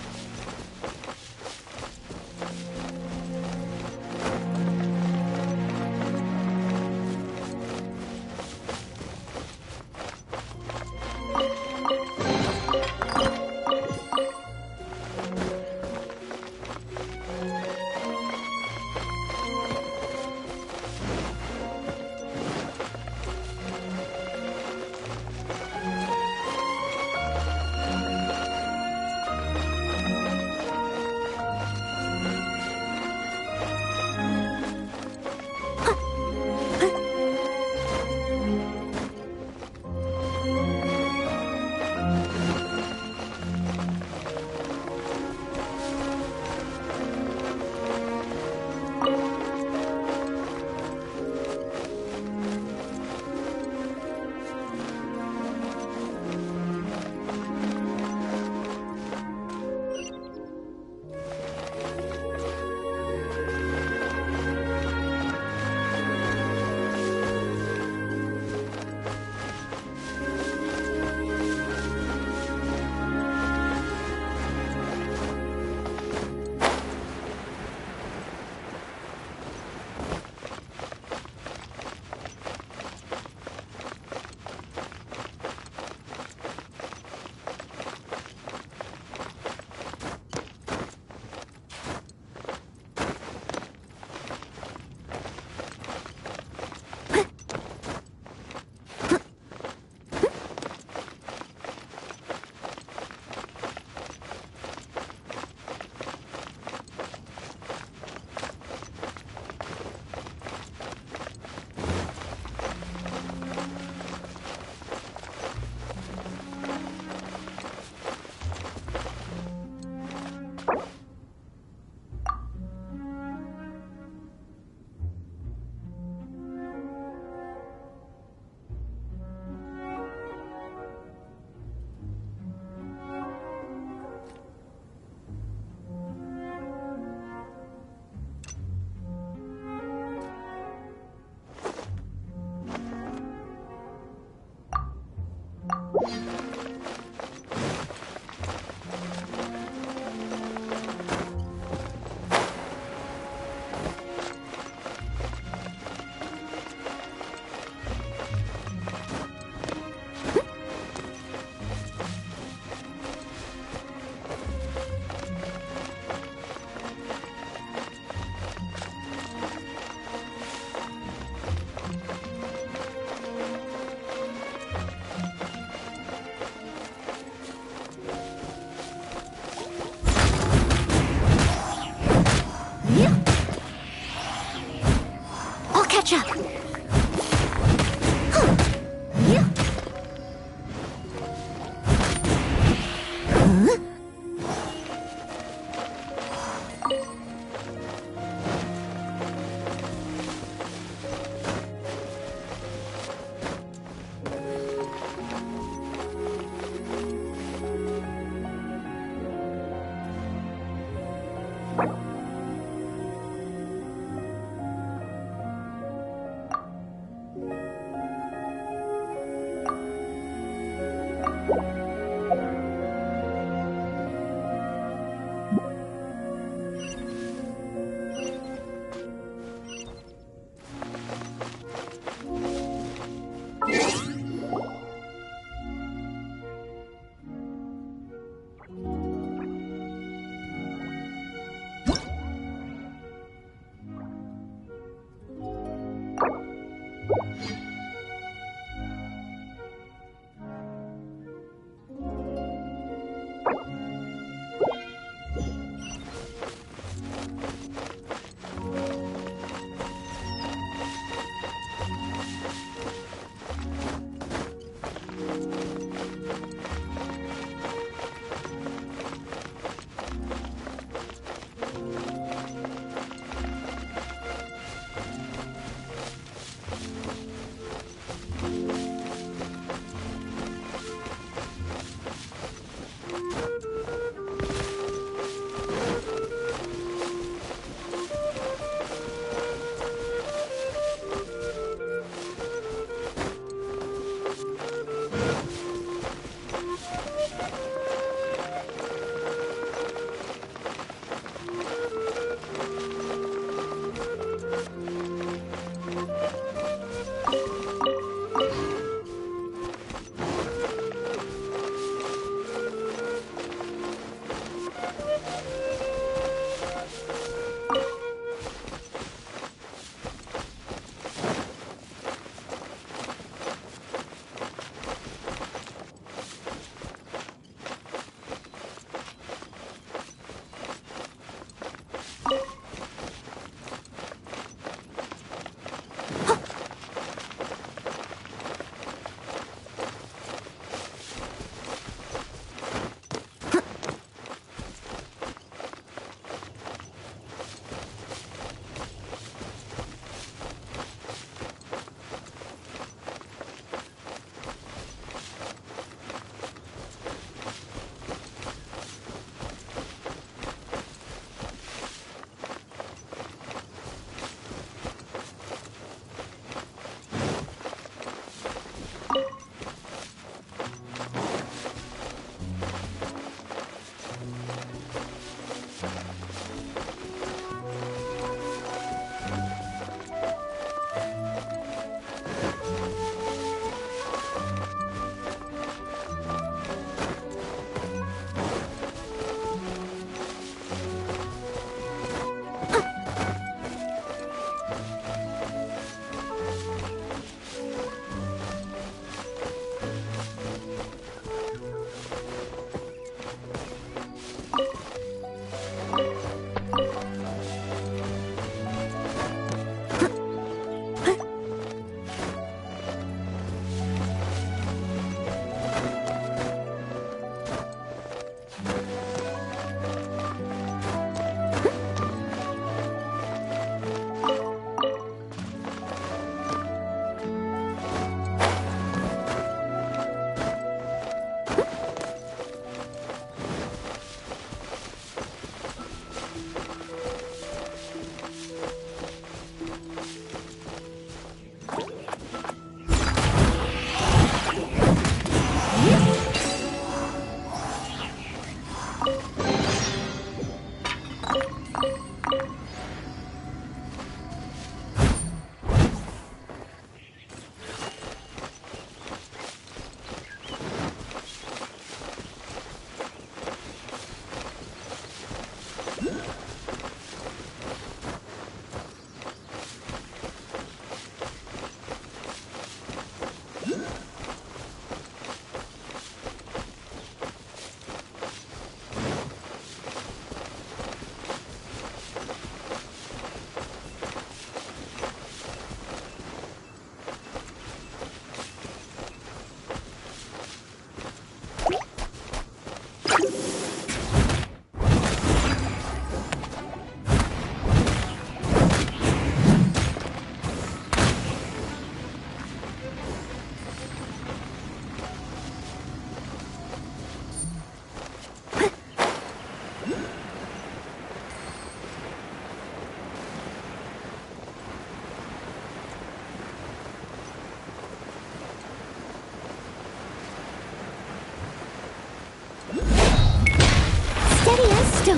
stone.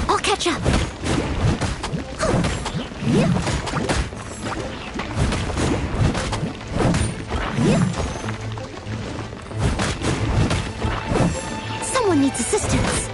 I'll catch up. Someone needs assistance.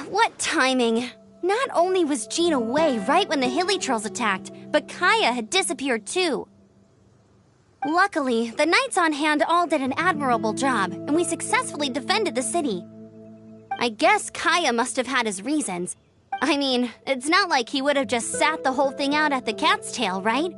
What timing! Not only was Jean away right when the Hilly Trolls attacked, but Kaya had disappeared too. Luckily, the knights on hand all did an admirable job, and we successfully defended the city. I guess Kaya must have had his reasons. I mean, it's not like he would have just sat the whole thing out at the cat's tail, right?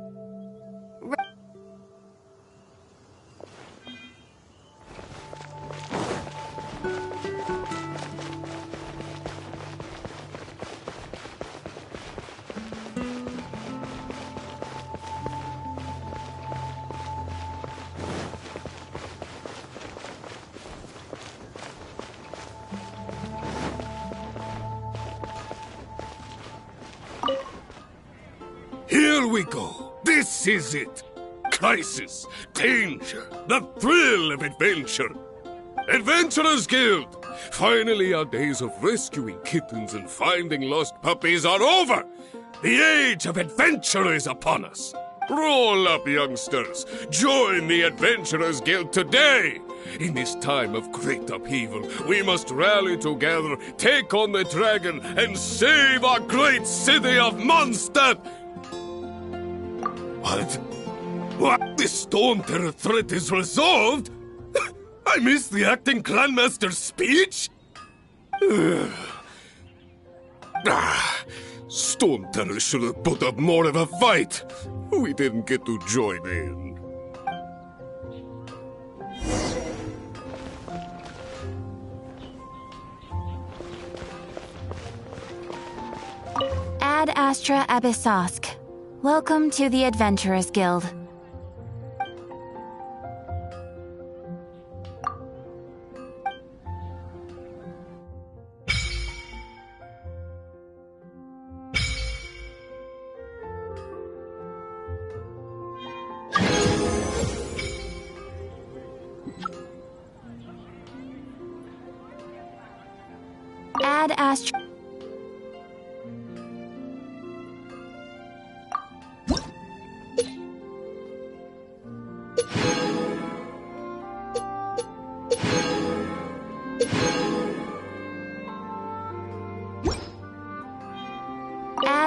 Here we go. This is it. Crisis, danger, the thrill of adventure. Adventurers Guild! Finally our days of rescuing kittens and finding lost puppies are over! The age of adventure is upon us! Roll up, youngsters! Join the Adventurers Guild today! In this time of great upheaval, we must rally together, take on the dragon, and save our great city of Mondstadt! What? What? The Stone Terror threat is resolved? I missed the acting Clanmaster's speech? Stone Terror should have put up more of a fight. We didn't get to join in. Ad Astra Abyssosk. Welcome to the Adventurers Guild. Ad Astra...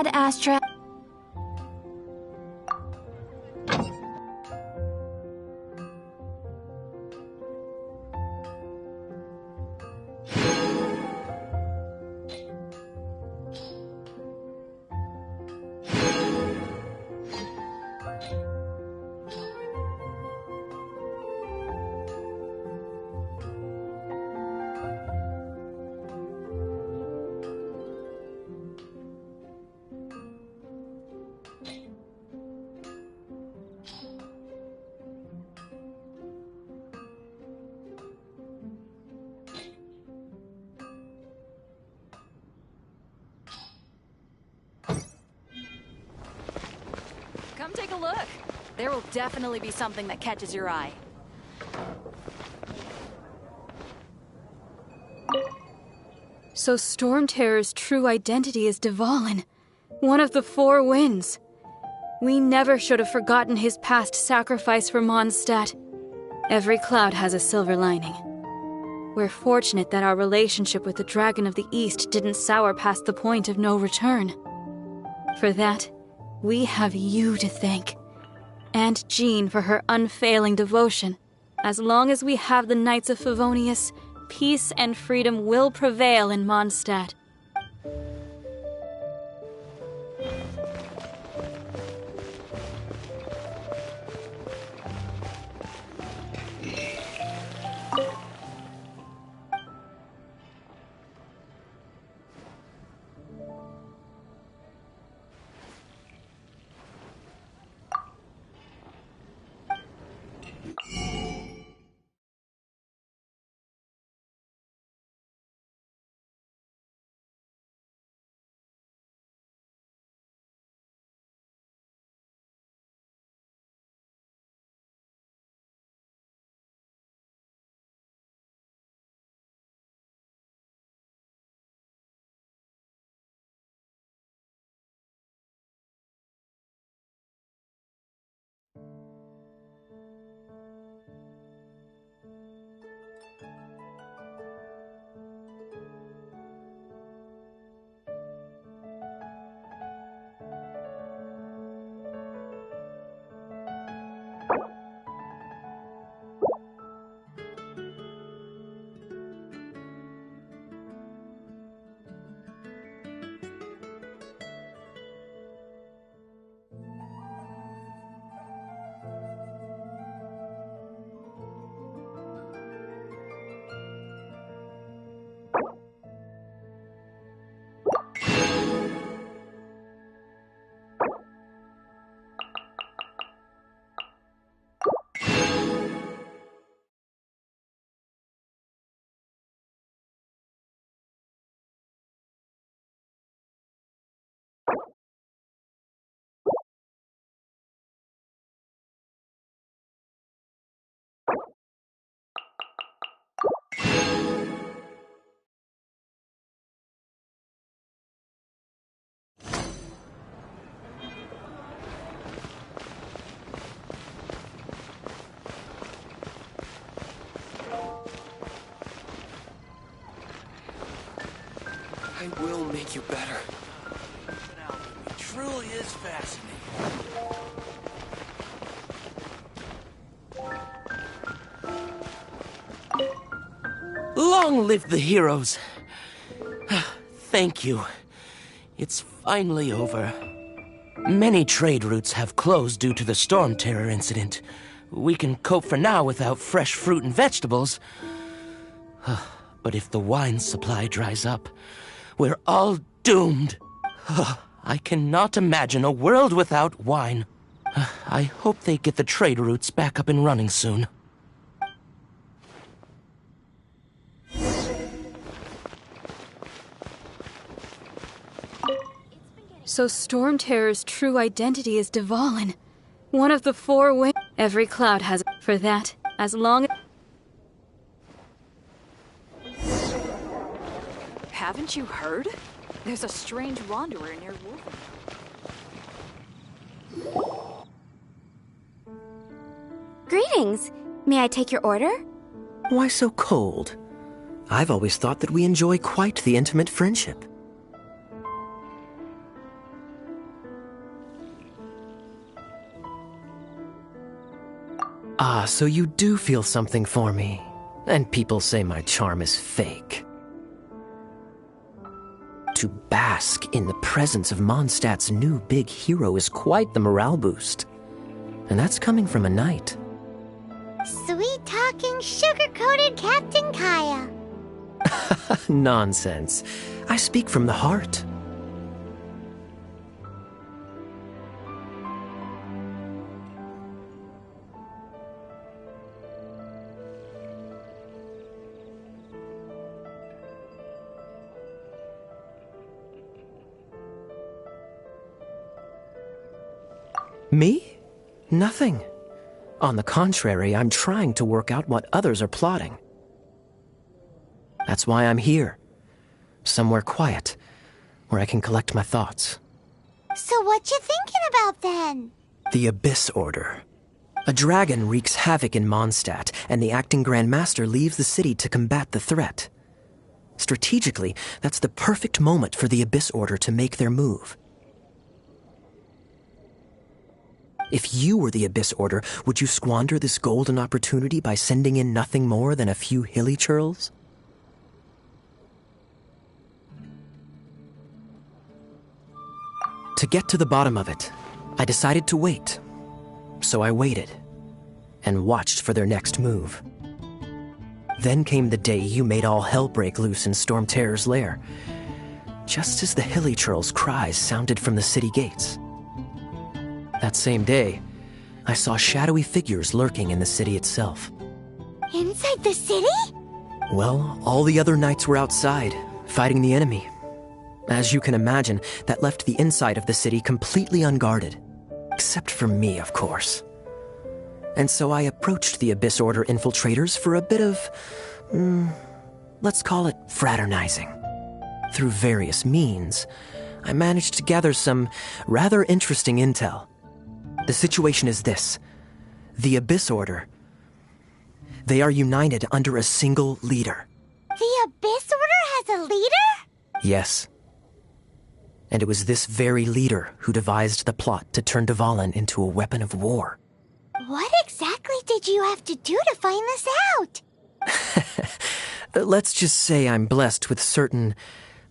Ad Astra. Come take a look. There will definitely be something that catches your eye. So Storm Terror's true identity is Dvalin, one of the Four Winds. We never should have forgotten his past sacrifice for Mondstadt. Every cloud has a silver lining. We're fortunate that our relationship with the Dragon of the East didn't sour past the point of no return. For that, we have you to thank. And Jean for her unfailing devotion. As long as we have the Knights of Favonius, peace and freedom will prevail in Mondstadt. I will make you better. It truly is fascinating. Long live the heroes! Thank you. It's finally over. Many trade routes have closed due to the Storm Terror incident. We can cope for now without fresh fruit and vegetables. But if the wine supply dries up, we're all doomed. I cannot imagine a world without wine. I hope they get the trade routes back up and running soon. So Storm Terror's true identity is Dvalin, one of the Four Winds. Every cloud has for that, as long as... Haven't you heard? There's a strange wanderer near Wolfen. Greetings. May I take your order? Why so cold? I've always thought that we enjoy quite the intimate friendship. Ah, so you do feel something for me. And people say my charm is fake. To bask in the presence of Mondstadt's new big hero is quite the morale boost. And that's coming from a knight. Sweet-talking, sugar-coated Captain Kaya. Nonsense. I speak from the heart. Me? Nothing. On the contrary, I'm trying to work out what others are plotting. That's why I'm here. Somewhere quiet, where I can collect my thoughts. So what you thinking about then? The Abyss Order. A dragon wreaks havoc in Mondstadt, and the acting Grand Master leaves the city to combat the threat. Strategically, that's the perfect moment for the Abyss Order to make their move. If you were the Abyss Order, would you squander this golden opportunity by sending in nothing more than a few hilly churls? To get to the bottom of it, I decided to wait. So I waited, and watched for their next move. Then came the day you made all hell break loose in Storm Terror's lair, just as the hilly churl's cries sounded from the city gates. That same day, I saw shadowy figures lurking in the city itself. Inside the city? Well, all the other knights were outside, fighting the enemy. As you can imagine, that left the inside of the city completely unguarded. Except for me, of course. And so I approached the Abyss Order infiltrators for a bit of, let's call it fraternizing. Through various means, I managed to gather some rather interesting intel. The situation is this. The Abyss Order. They are united under a single leader. The Abyss Order has a leader? Yes. And it was this very leader who devised the plot to turn Dvalin into a weapon of war. What exactly did you have to do to find this out? Let's just say I'm blessed with certain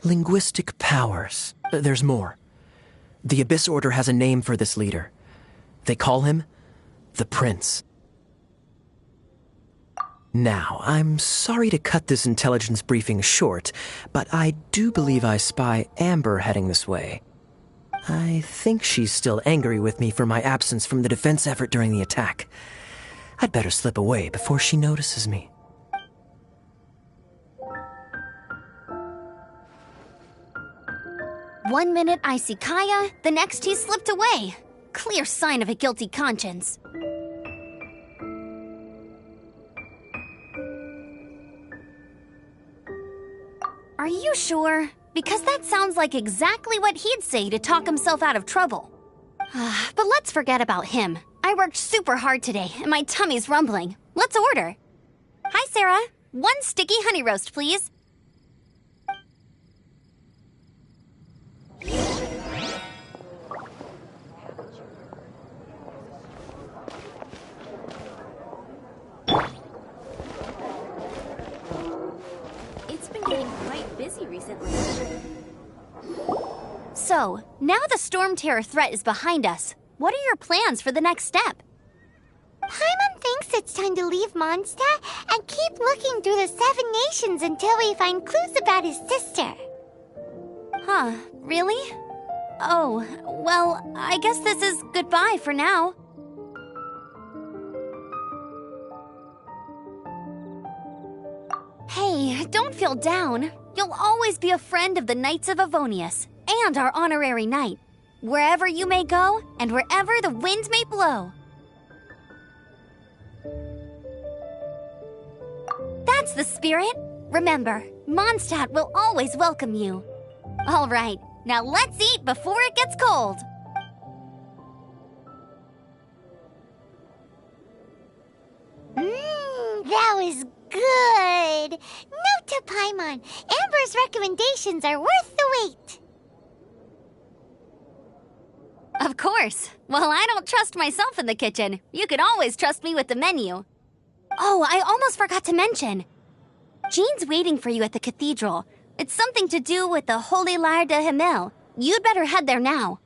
linguistic powers. There's more. The Abyss Order has a name for this leader. They call him the Prince. Now, I'm sorry to cut this intelligence briefing short, but I do believe I spy Amber heading this way. I think she's still angry with me for my absence from the defense effort during the attack. I'd better slip away before she notices me. One minute I see Kaya, the next he slipped away. Clear sign of a guilty conscience. Are you sure? Because that sounds like exactly what he'd say to talk himself out of trouble. But let's forget about him. I worked super hard today, and my tummy's rumbling. Let's order. Hi, Sarah. 1 sticky honey roast, please. It's been getting quite busy recently. So, now the Storm Terror threat is behind us. What are your plans for the next step? Paimon thinks it's time to leave Mondstadt and keep looking through the 7 nations until we find clues about his sister. Huh, really? Oh, well, I guess this is goodbye for now. Hey, don't feel down. You'll always be a friend of the Knights of Avonius and our honorary knight, wherever you may go and wherever the wind may blow. That's the spirit. Remember, Mondstadt will always welcome you. All right, now let's eat before it gets cold. That was good. Note to Paimon, Amber's recommendations are worth the wait. Of course. Well, I don't trust myself in the kitchen. You can always trust me with the menu. Oh, I almost forgot to mention. Jean's waiting for you at the cathedral. It's something to do with the Holy Lyre de Himmel. You'd better head there now.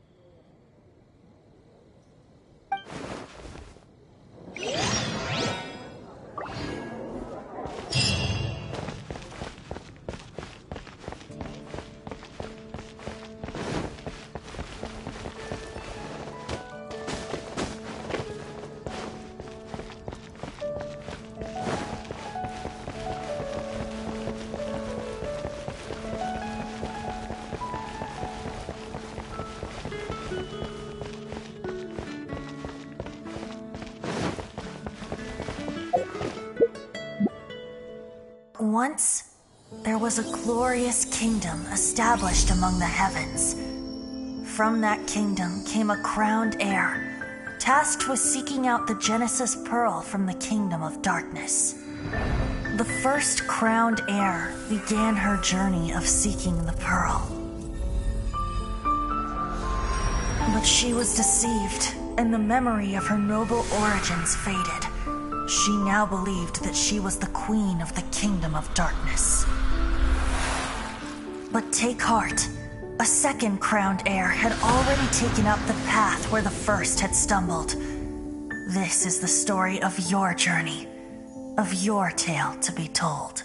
Once, there was a glorious kingdom established among the heavens. From that kingdom came a crowned heir, tasked with seeking out the Genesis Pearl from the kingdom of darkness. The first crowned heir began her journey of seeking the pearl. But she was deceived, and the memory of her noble origins faded. She now believed that she was the queen of the kingdom of darkness. But take heart. A second crowned heir had already taken up the path where the first had stumbled. This is the story of your journey, of your tale to be told.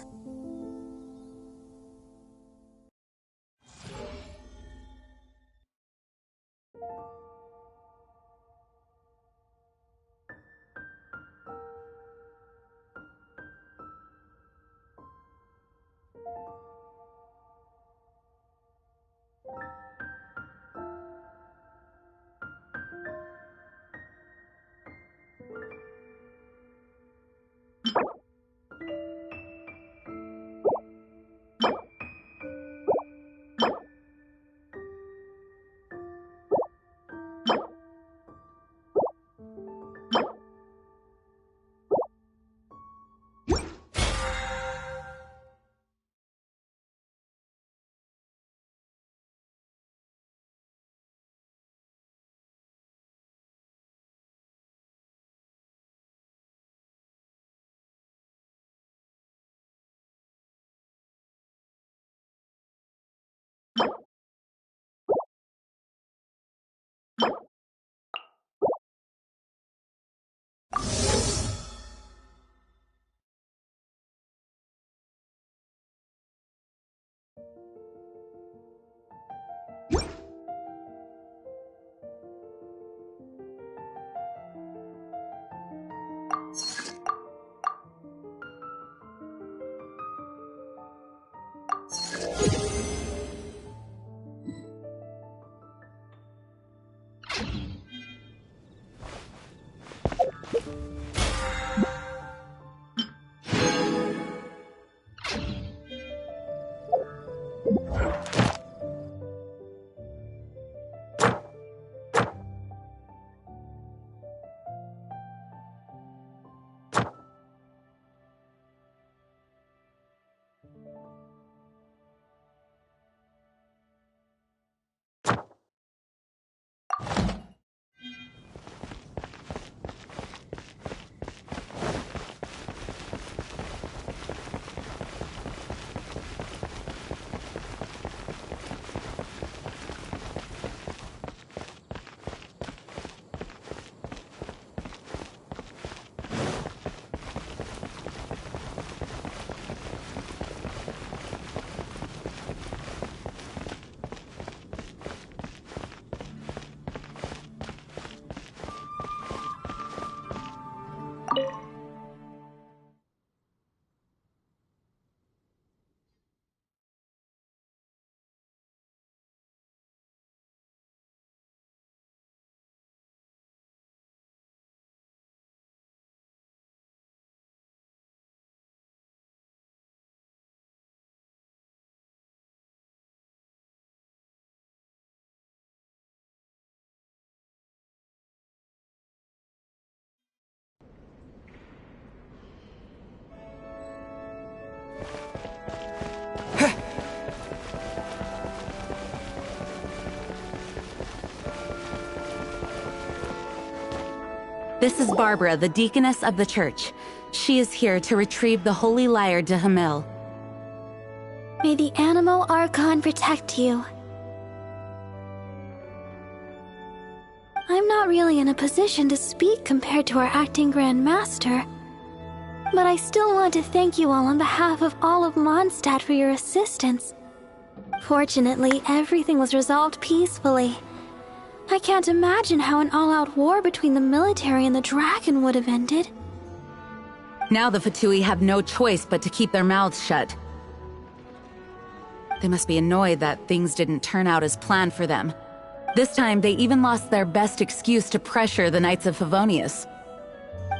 This is Barbara, the deaconess of the church. She is here to retrieve the Holy Lyre de Hamel. May the Animo Archon protect you. I'm not really in a position to speak compared to our acting Grand Master, but I still want to thank you all on behalf of all of Mondstadt for your assistance. Fortunately, everything was resolved peacefully. I can't imagine how an all-out war between the military and the dragon would have ended. Now the Fatui have no choice but to keep their mouths shut. They must be annoyed that things didn't turn out as planned for them. This time, they even lost their best excuse to pressure the Knights of Favonius.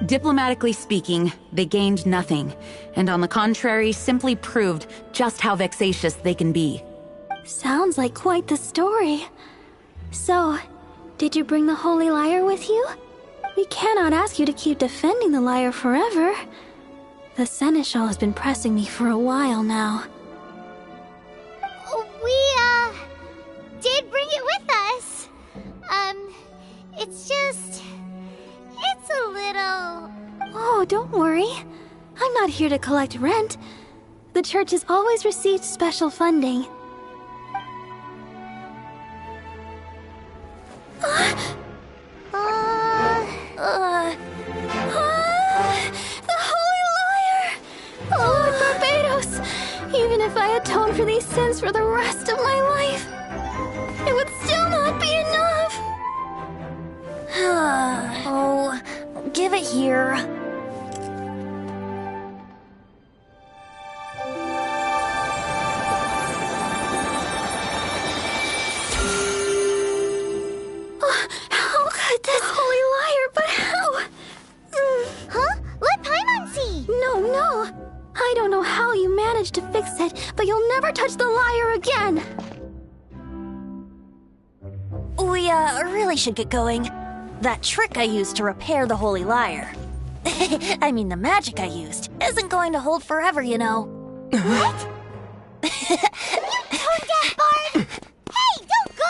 Diplomatically speaking, they gained nothing, and on the contrary, simply proved just how vexatious they can be. Sounds like quite the story. So, did you bring the Holy Lyre with you? We cannot ask you to keep defending the lyre forever. The Seneschal has been pressing me for a while now. We, did bring it with us. It's just... it's a little... Oh, don't worry. I'm not here to collect rent. The church has always received special funding. The Holy Lyre! Lord Barbados! Even if I atone for these sins for the rest of my life, it would still not be enough! Oh, give it here. How could this Holy Lyre, but how? Huh? Let Paimon see! No. I don't know how you managed to fix it, but you'll never touch the lyre again! We, really should get going. That trick I used to repair the Holy Lyre. I mean, the magic I used isn't going to hold forever, you know. What? You tone-deaf bard! Hey, don't go!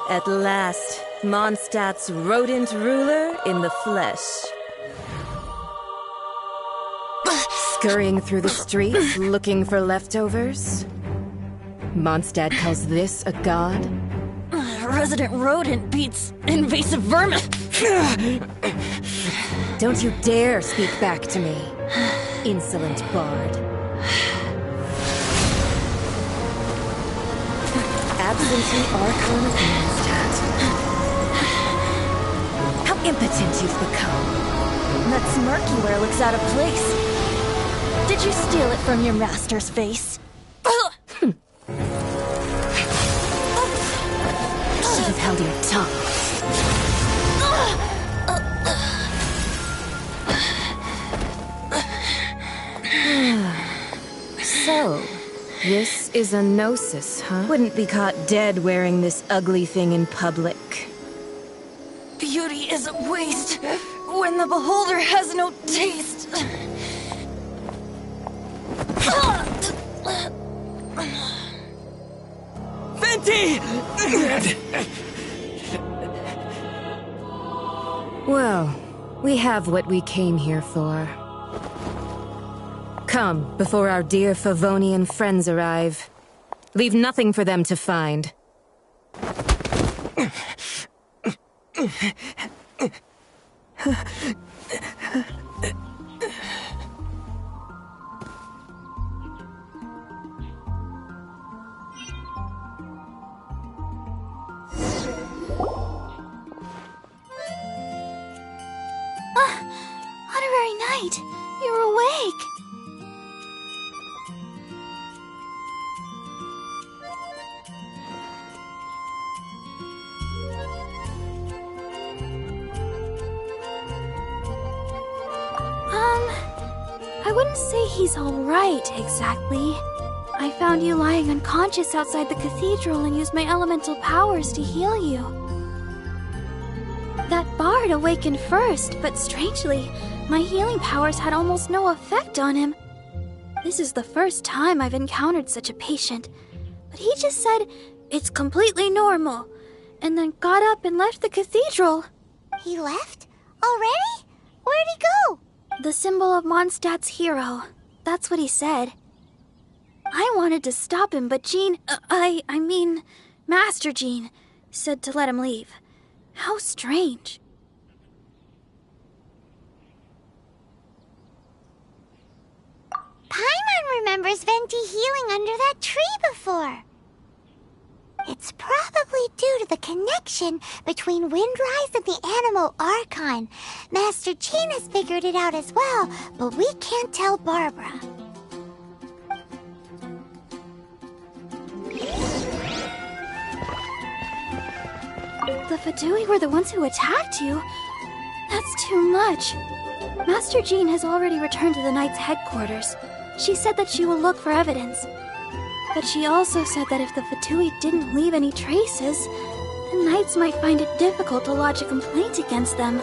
At last, Mondstadt's rodent ruler in the flesh. Scurrying through the streets, looking for leftovers? Mondstadt calls this a god? Resident rodent beats invasive vermin. Don't you dare speak back to me, insolent bard. Absentee Archon of Mondstadt. How impotent you've become. That smirk you wear looks out of place. Did you steal it from your master's face? Should have held your tongue. So, this is a gnosis, huh? Wouldn't be caught dead wearing this ugly thing in public. Beauty is a waste when the beholder has no taste. Venti! Well, we have what we came here for. Come, before our dear Favonian friends arrive. Leave nothing for them to find. Honorary Knight, you're awake. I wouldn't say he's alright, exactly. I found you lying unconscious outside the cathedral and used my elemental powers to heal you. That bard awakened first, but strangely, my healing powers had almost no effect on him. This is the first time I've encountered such a patient, but he just said, "It's completely normal," and then got up and left the cathedral. He left? Already? Where'd he go? The symbol of Mondstadt's hero. That's what he said. I wanted to stop him, but Master Jean, said to let him leave. How strange. Paimon remembers Venti healing under that tree before. It's probably due to the connection between Windrise and the Animo Archon. Master Jean has figured it out as well, but we can't tell Barbara. The Fatui were the ones who attacked you? That's too much. Master Jean has already returned to the Knight's headquarters. She said that she will look for evidence. But she also said that if the Fatui didn't leave any traces, the Knights might find it difficult to lodge a complaint against them.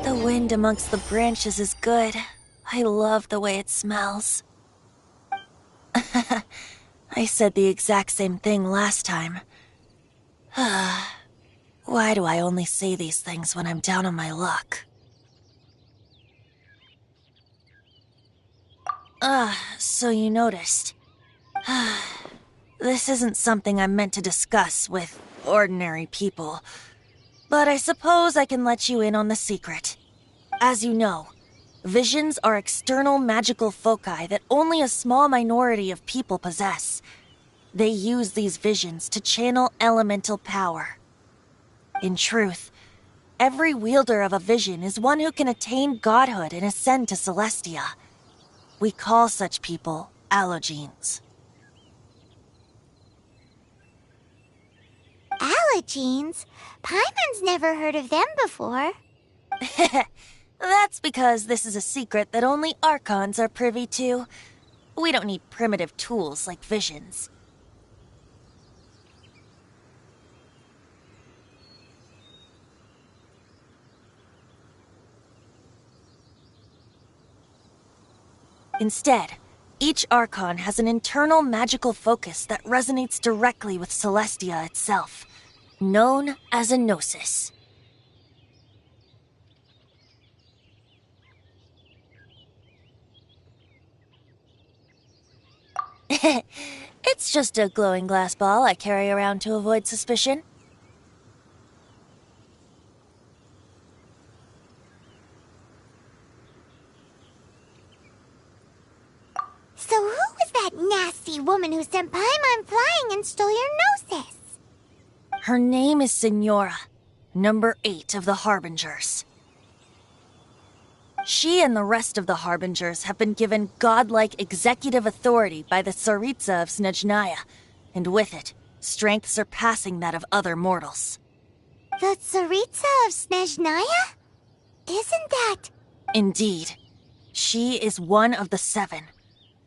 The wind amongst the branches is good. I love the way it smells. I said the exact same thing last time. Why do I only say these things when I'm down on my luck? So you noticed. This isn't something I'm meant to discuss with ordinary people, but I suppose I can let you in on the secret. As you know, visions are external magical foci that only a small minority of people possess. They use these visions to channel elemental power. In truth, every wielder of a vision is one who can attain godhood and ascend to Celestia. We call such people allogenes. Allogenes? Paimon's never heard of them before. That's because this is a secret that only Archons are privy to. We don't need primitive tools like visions. Instead, each Archon has an internal magical focus that resonates directly with Celestia itself, known as a gnosis. It's just a glowing glass ball I carry around to avoid suspicion. So who was that nasty woman who sent Paimon flying and stole your gnosis? Her name is Signora, number 8 of the Harbingers. She and the rest of the Harbingers have been given godlike executive authority by the Tsaritsa of Snezhnaya, and with it, strength surpassing that of other mortals. The Tsaritsa of Snezhnaya? Isn't that... Indeed. She is one of the 7,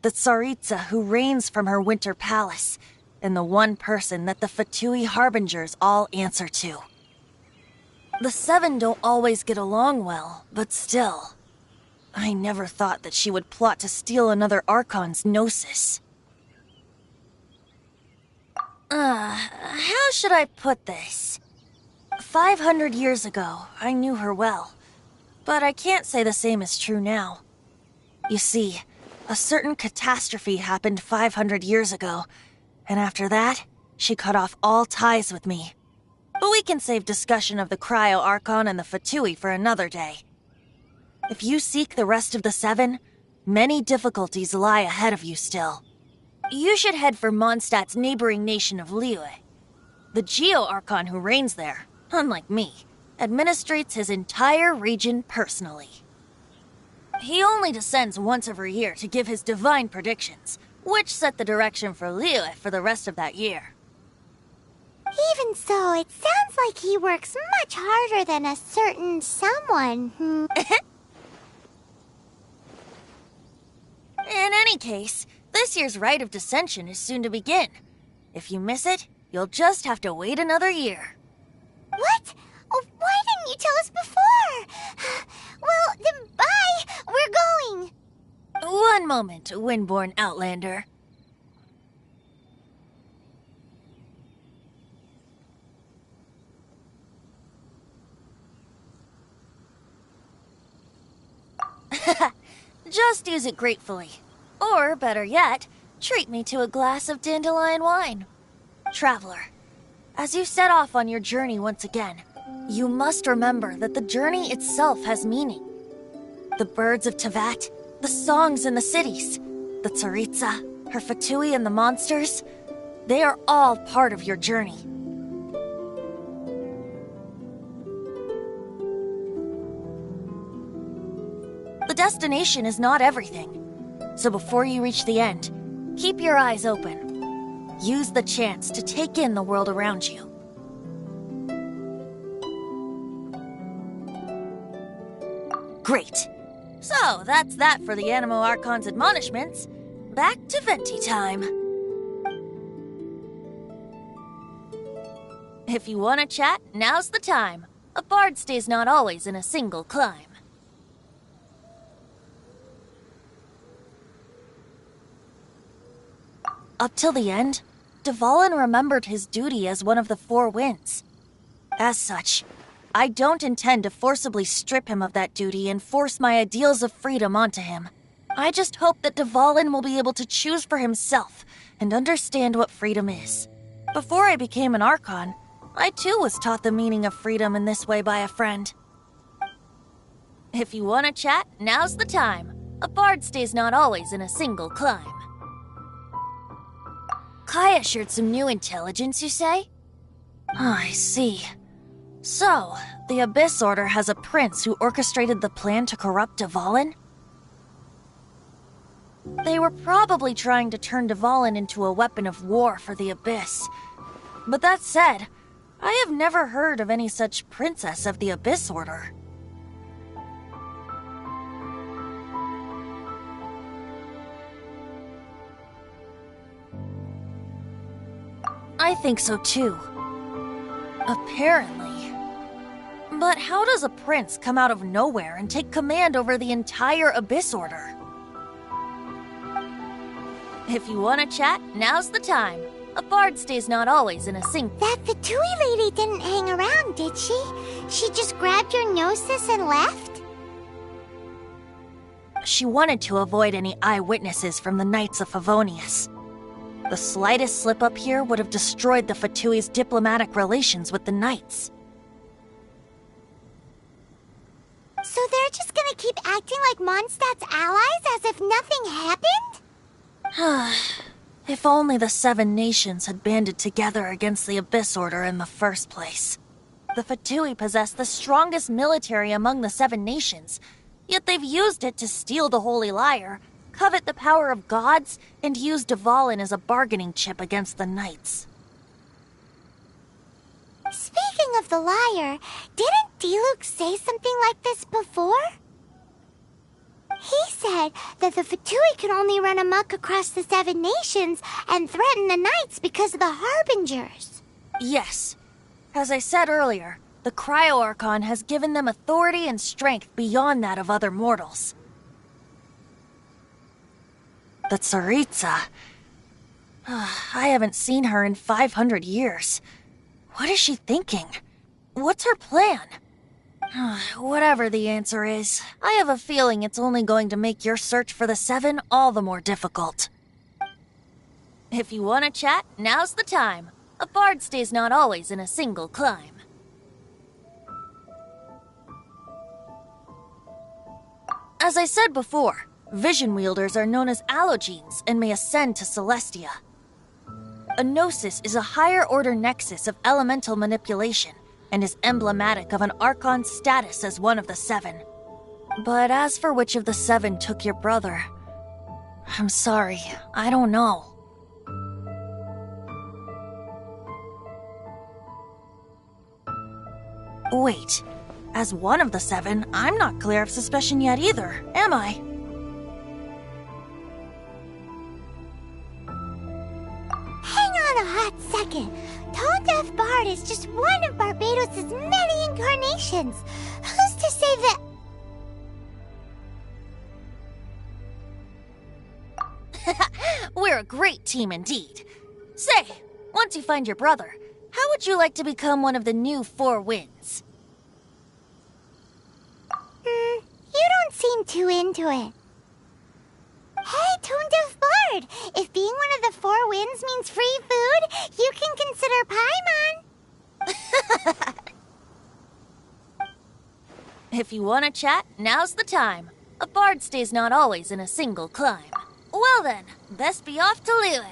the Tsaritsa who reigns from her winter palace, and the one person that the Fatui Harbingers all answer to. The 7 don't always get along well, but still... I never thought that she would plot to steal another Archon's gnosis. How should I put this? 500 years ago, I knew her well, but I can't say the same is true now. You see, a certain catastrophe happened 500 years ago, and after that, she cut off all ties with me. But we can save discussion of the Cryo Archon and the Fatui for another day. If you seek the rest of the 7, many difficulties lie ahead of you still. You should head for Mondstadt's neighboring nation of Liyue. The Geo-Archon who reigns there, unlike me, administrates his entire region personally. He only descends once every year to give his divine predictions, which set the direction for Liyue for the rest of that year. Even so, it sounds like he works much harder than a certain someone. In any case, this year's Rite of Descension is soon to begin. If you miss it, you'll just have to wait another year. What? Oh, why didn't you tell us before? Well, then bye! We're going! One moment, Windborn Outlander. Just use it gratefully. Or, better yet, treat me to a glass of dandelion wine. Traveler, as you set off on your journey once again, you must remember that the journey itself has meaning. The birds of Tevat, the songs in the cities, the Tsaritsa, her Fatui and the monsters, they are all part of your journey. The destination is not everything. So before you reach the end, keep your eyes open. Use the chance to take in the world around you. Great. So, that's that for the Animo Archon's admonishments. Back to Venti time. If you want to chat, now's the time. A bard stays not always in a single climb. Up till the end, Dvalin remembered his duty as one of the Four Winds. As such, I don't intend to forcibly strip him of that duty and force my ideals of freedom onto him. I just hope that Dvalin will be able to choose for himself and understand what freedom is. Before I became an Archon, I too was taught the meaning of freedom in this way by a friend. If you want to chat, now's the time. A bard stays not always in a single climb. Kaya shared some new intelligence, you say? I see. So, the Abyss Order has a prince who orchestrated the plan to corrupt Dvalin? They were probably trying to turn Dvalin into a weapon of war for the Abyss. But that said, I have never heard of any such princess of the Abyss Order. I think so too. Apparently. But how does a prince come out of nowhere and take command over the entire Abyss Order? If you want to chat, now's the time. A bard stays not always in a single... That Fatui lady didn't hang around, did she? She just grabbed your gnosis and left? She wanted to avoid any eyewitnesses from the Knights of Favonius. The slightest slip-up here would have destroyed the Fatui's diplomatic relations with the Knights. So they're just gonna keep acting like Mondstadt's allies as if nothing happened? If only the Seven Nations had banded together against the Abyss Order in the first place. The Fatui possess the strongest military among the Seven Nations, yet they've used it to steal the Holy Lyre, covet the power of gods, and use Dvalin as a bargaining chip against the Knights. Speaking of the lyre, didn't Diluc say something like this before? He said that the Fatui can only run amok across the Seven Nations and threaten the Knights because of the Harbingers. Yes. As I said earlier, the Cryo-Archon has given them authority and strength beyond that of other mortals. The Tsaritsa. I haven't seen her in 500 years. What is she thinking? What's her plan? Whatever the answer is, I have a feeling it's only going to make your search for the Seven all the more difficult. If you want to chat, now's the time. A bard stays not always in a single climb. As I said before, vision wielders are known as allogenes and may ascend to Celestia. A gnosis is a higher-order nexus of elemental manipulation and is emblematic of an Archon's status as one of the Seven. But as for which of the Seven took your brother, I'm sorry, I don't know. Wait, as one of the Seven, I'm not clear of suspicion yet either, am I? Hang on a hot second. Tone Deaf Bard is just one of Barbados' many incarnations. Who's to say that... We're a great team indeed. Say, once you find your brother, how would you like to become one of the new Four Winds? You don't seem too into it. Hey, Toon-Div Bard! If being one of the Four Winds means free food, you can consider Paimon. If you want to chat, now's the time. A bard stays not always in a single climb. Well then, best be off to Liyue.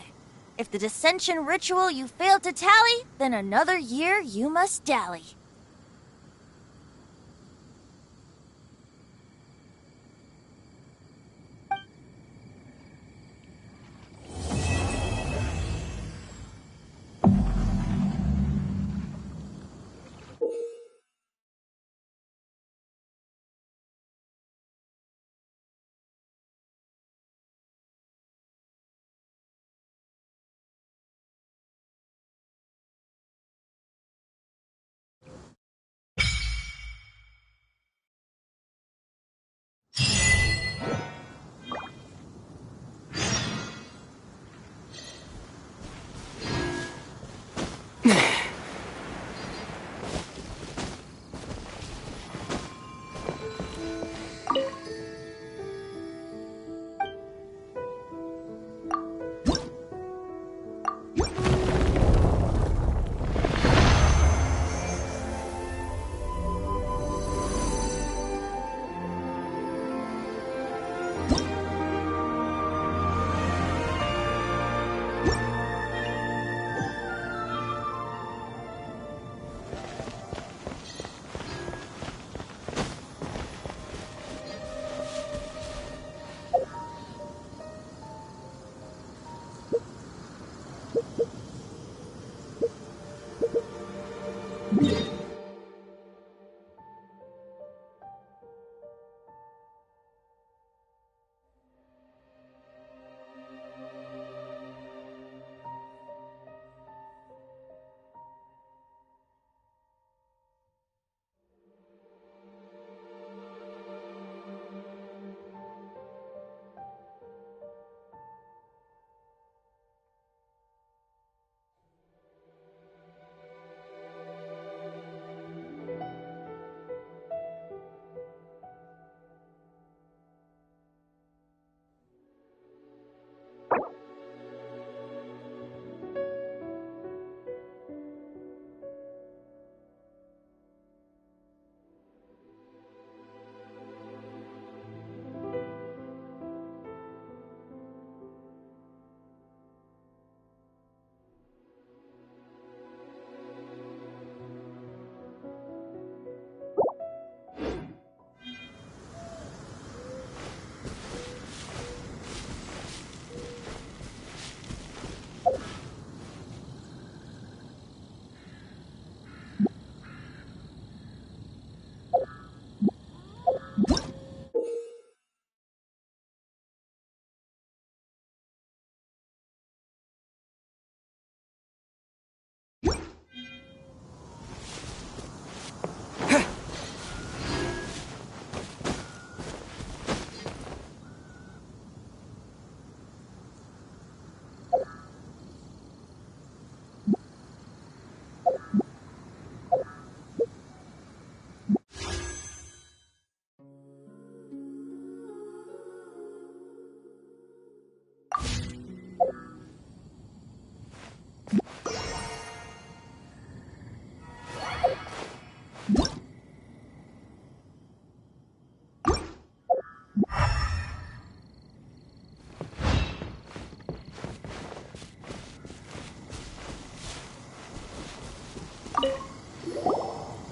If the dissension ritual you failed to tally, then another year you must dally.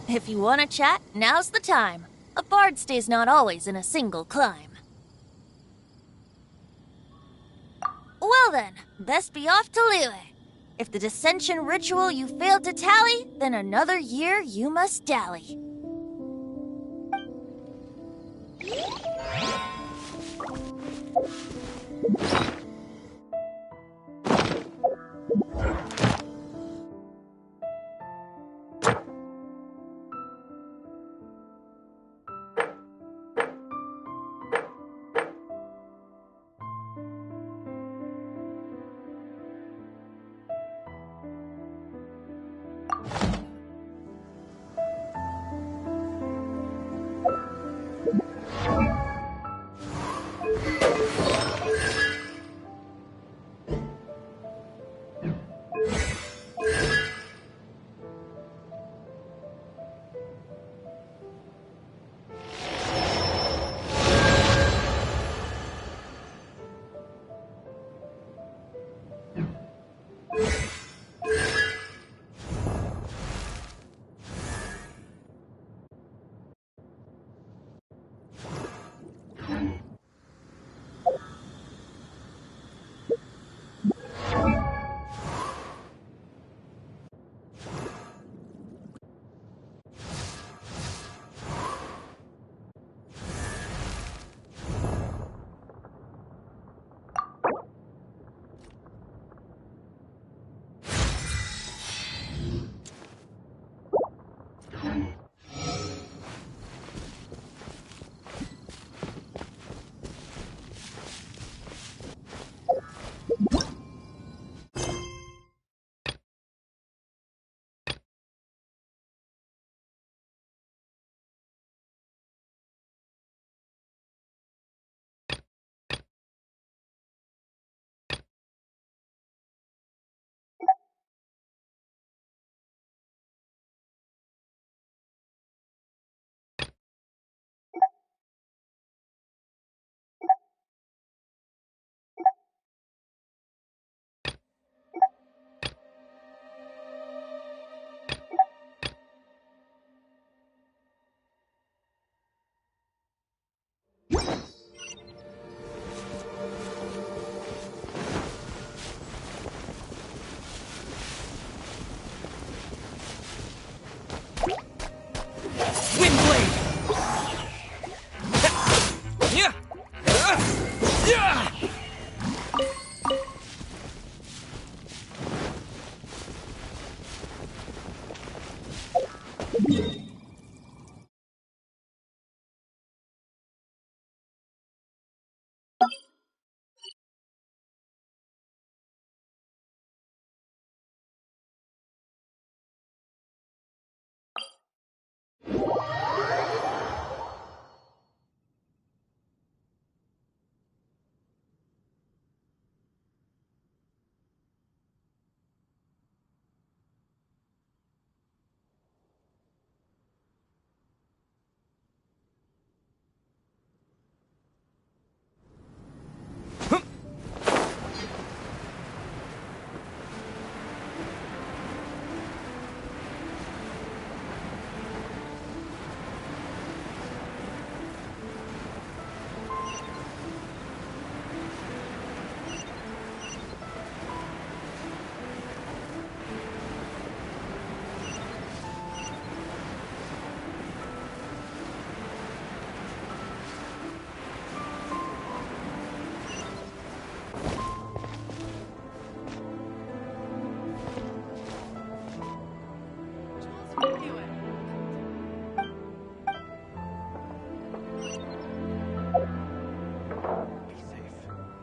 If you want to chat, now's the time. A bard stays not always in a single climb. Well then, best be off to Liyue. If the dissension ritual you failed to tally, then another year you must dally.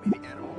Maybe animals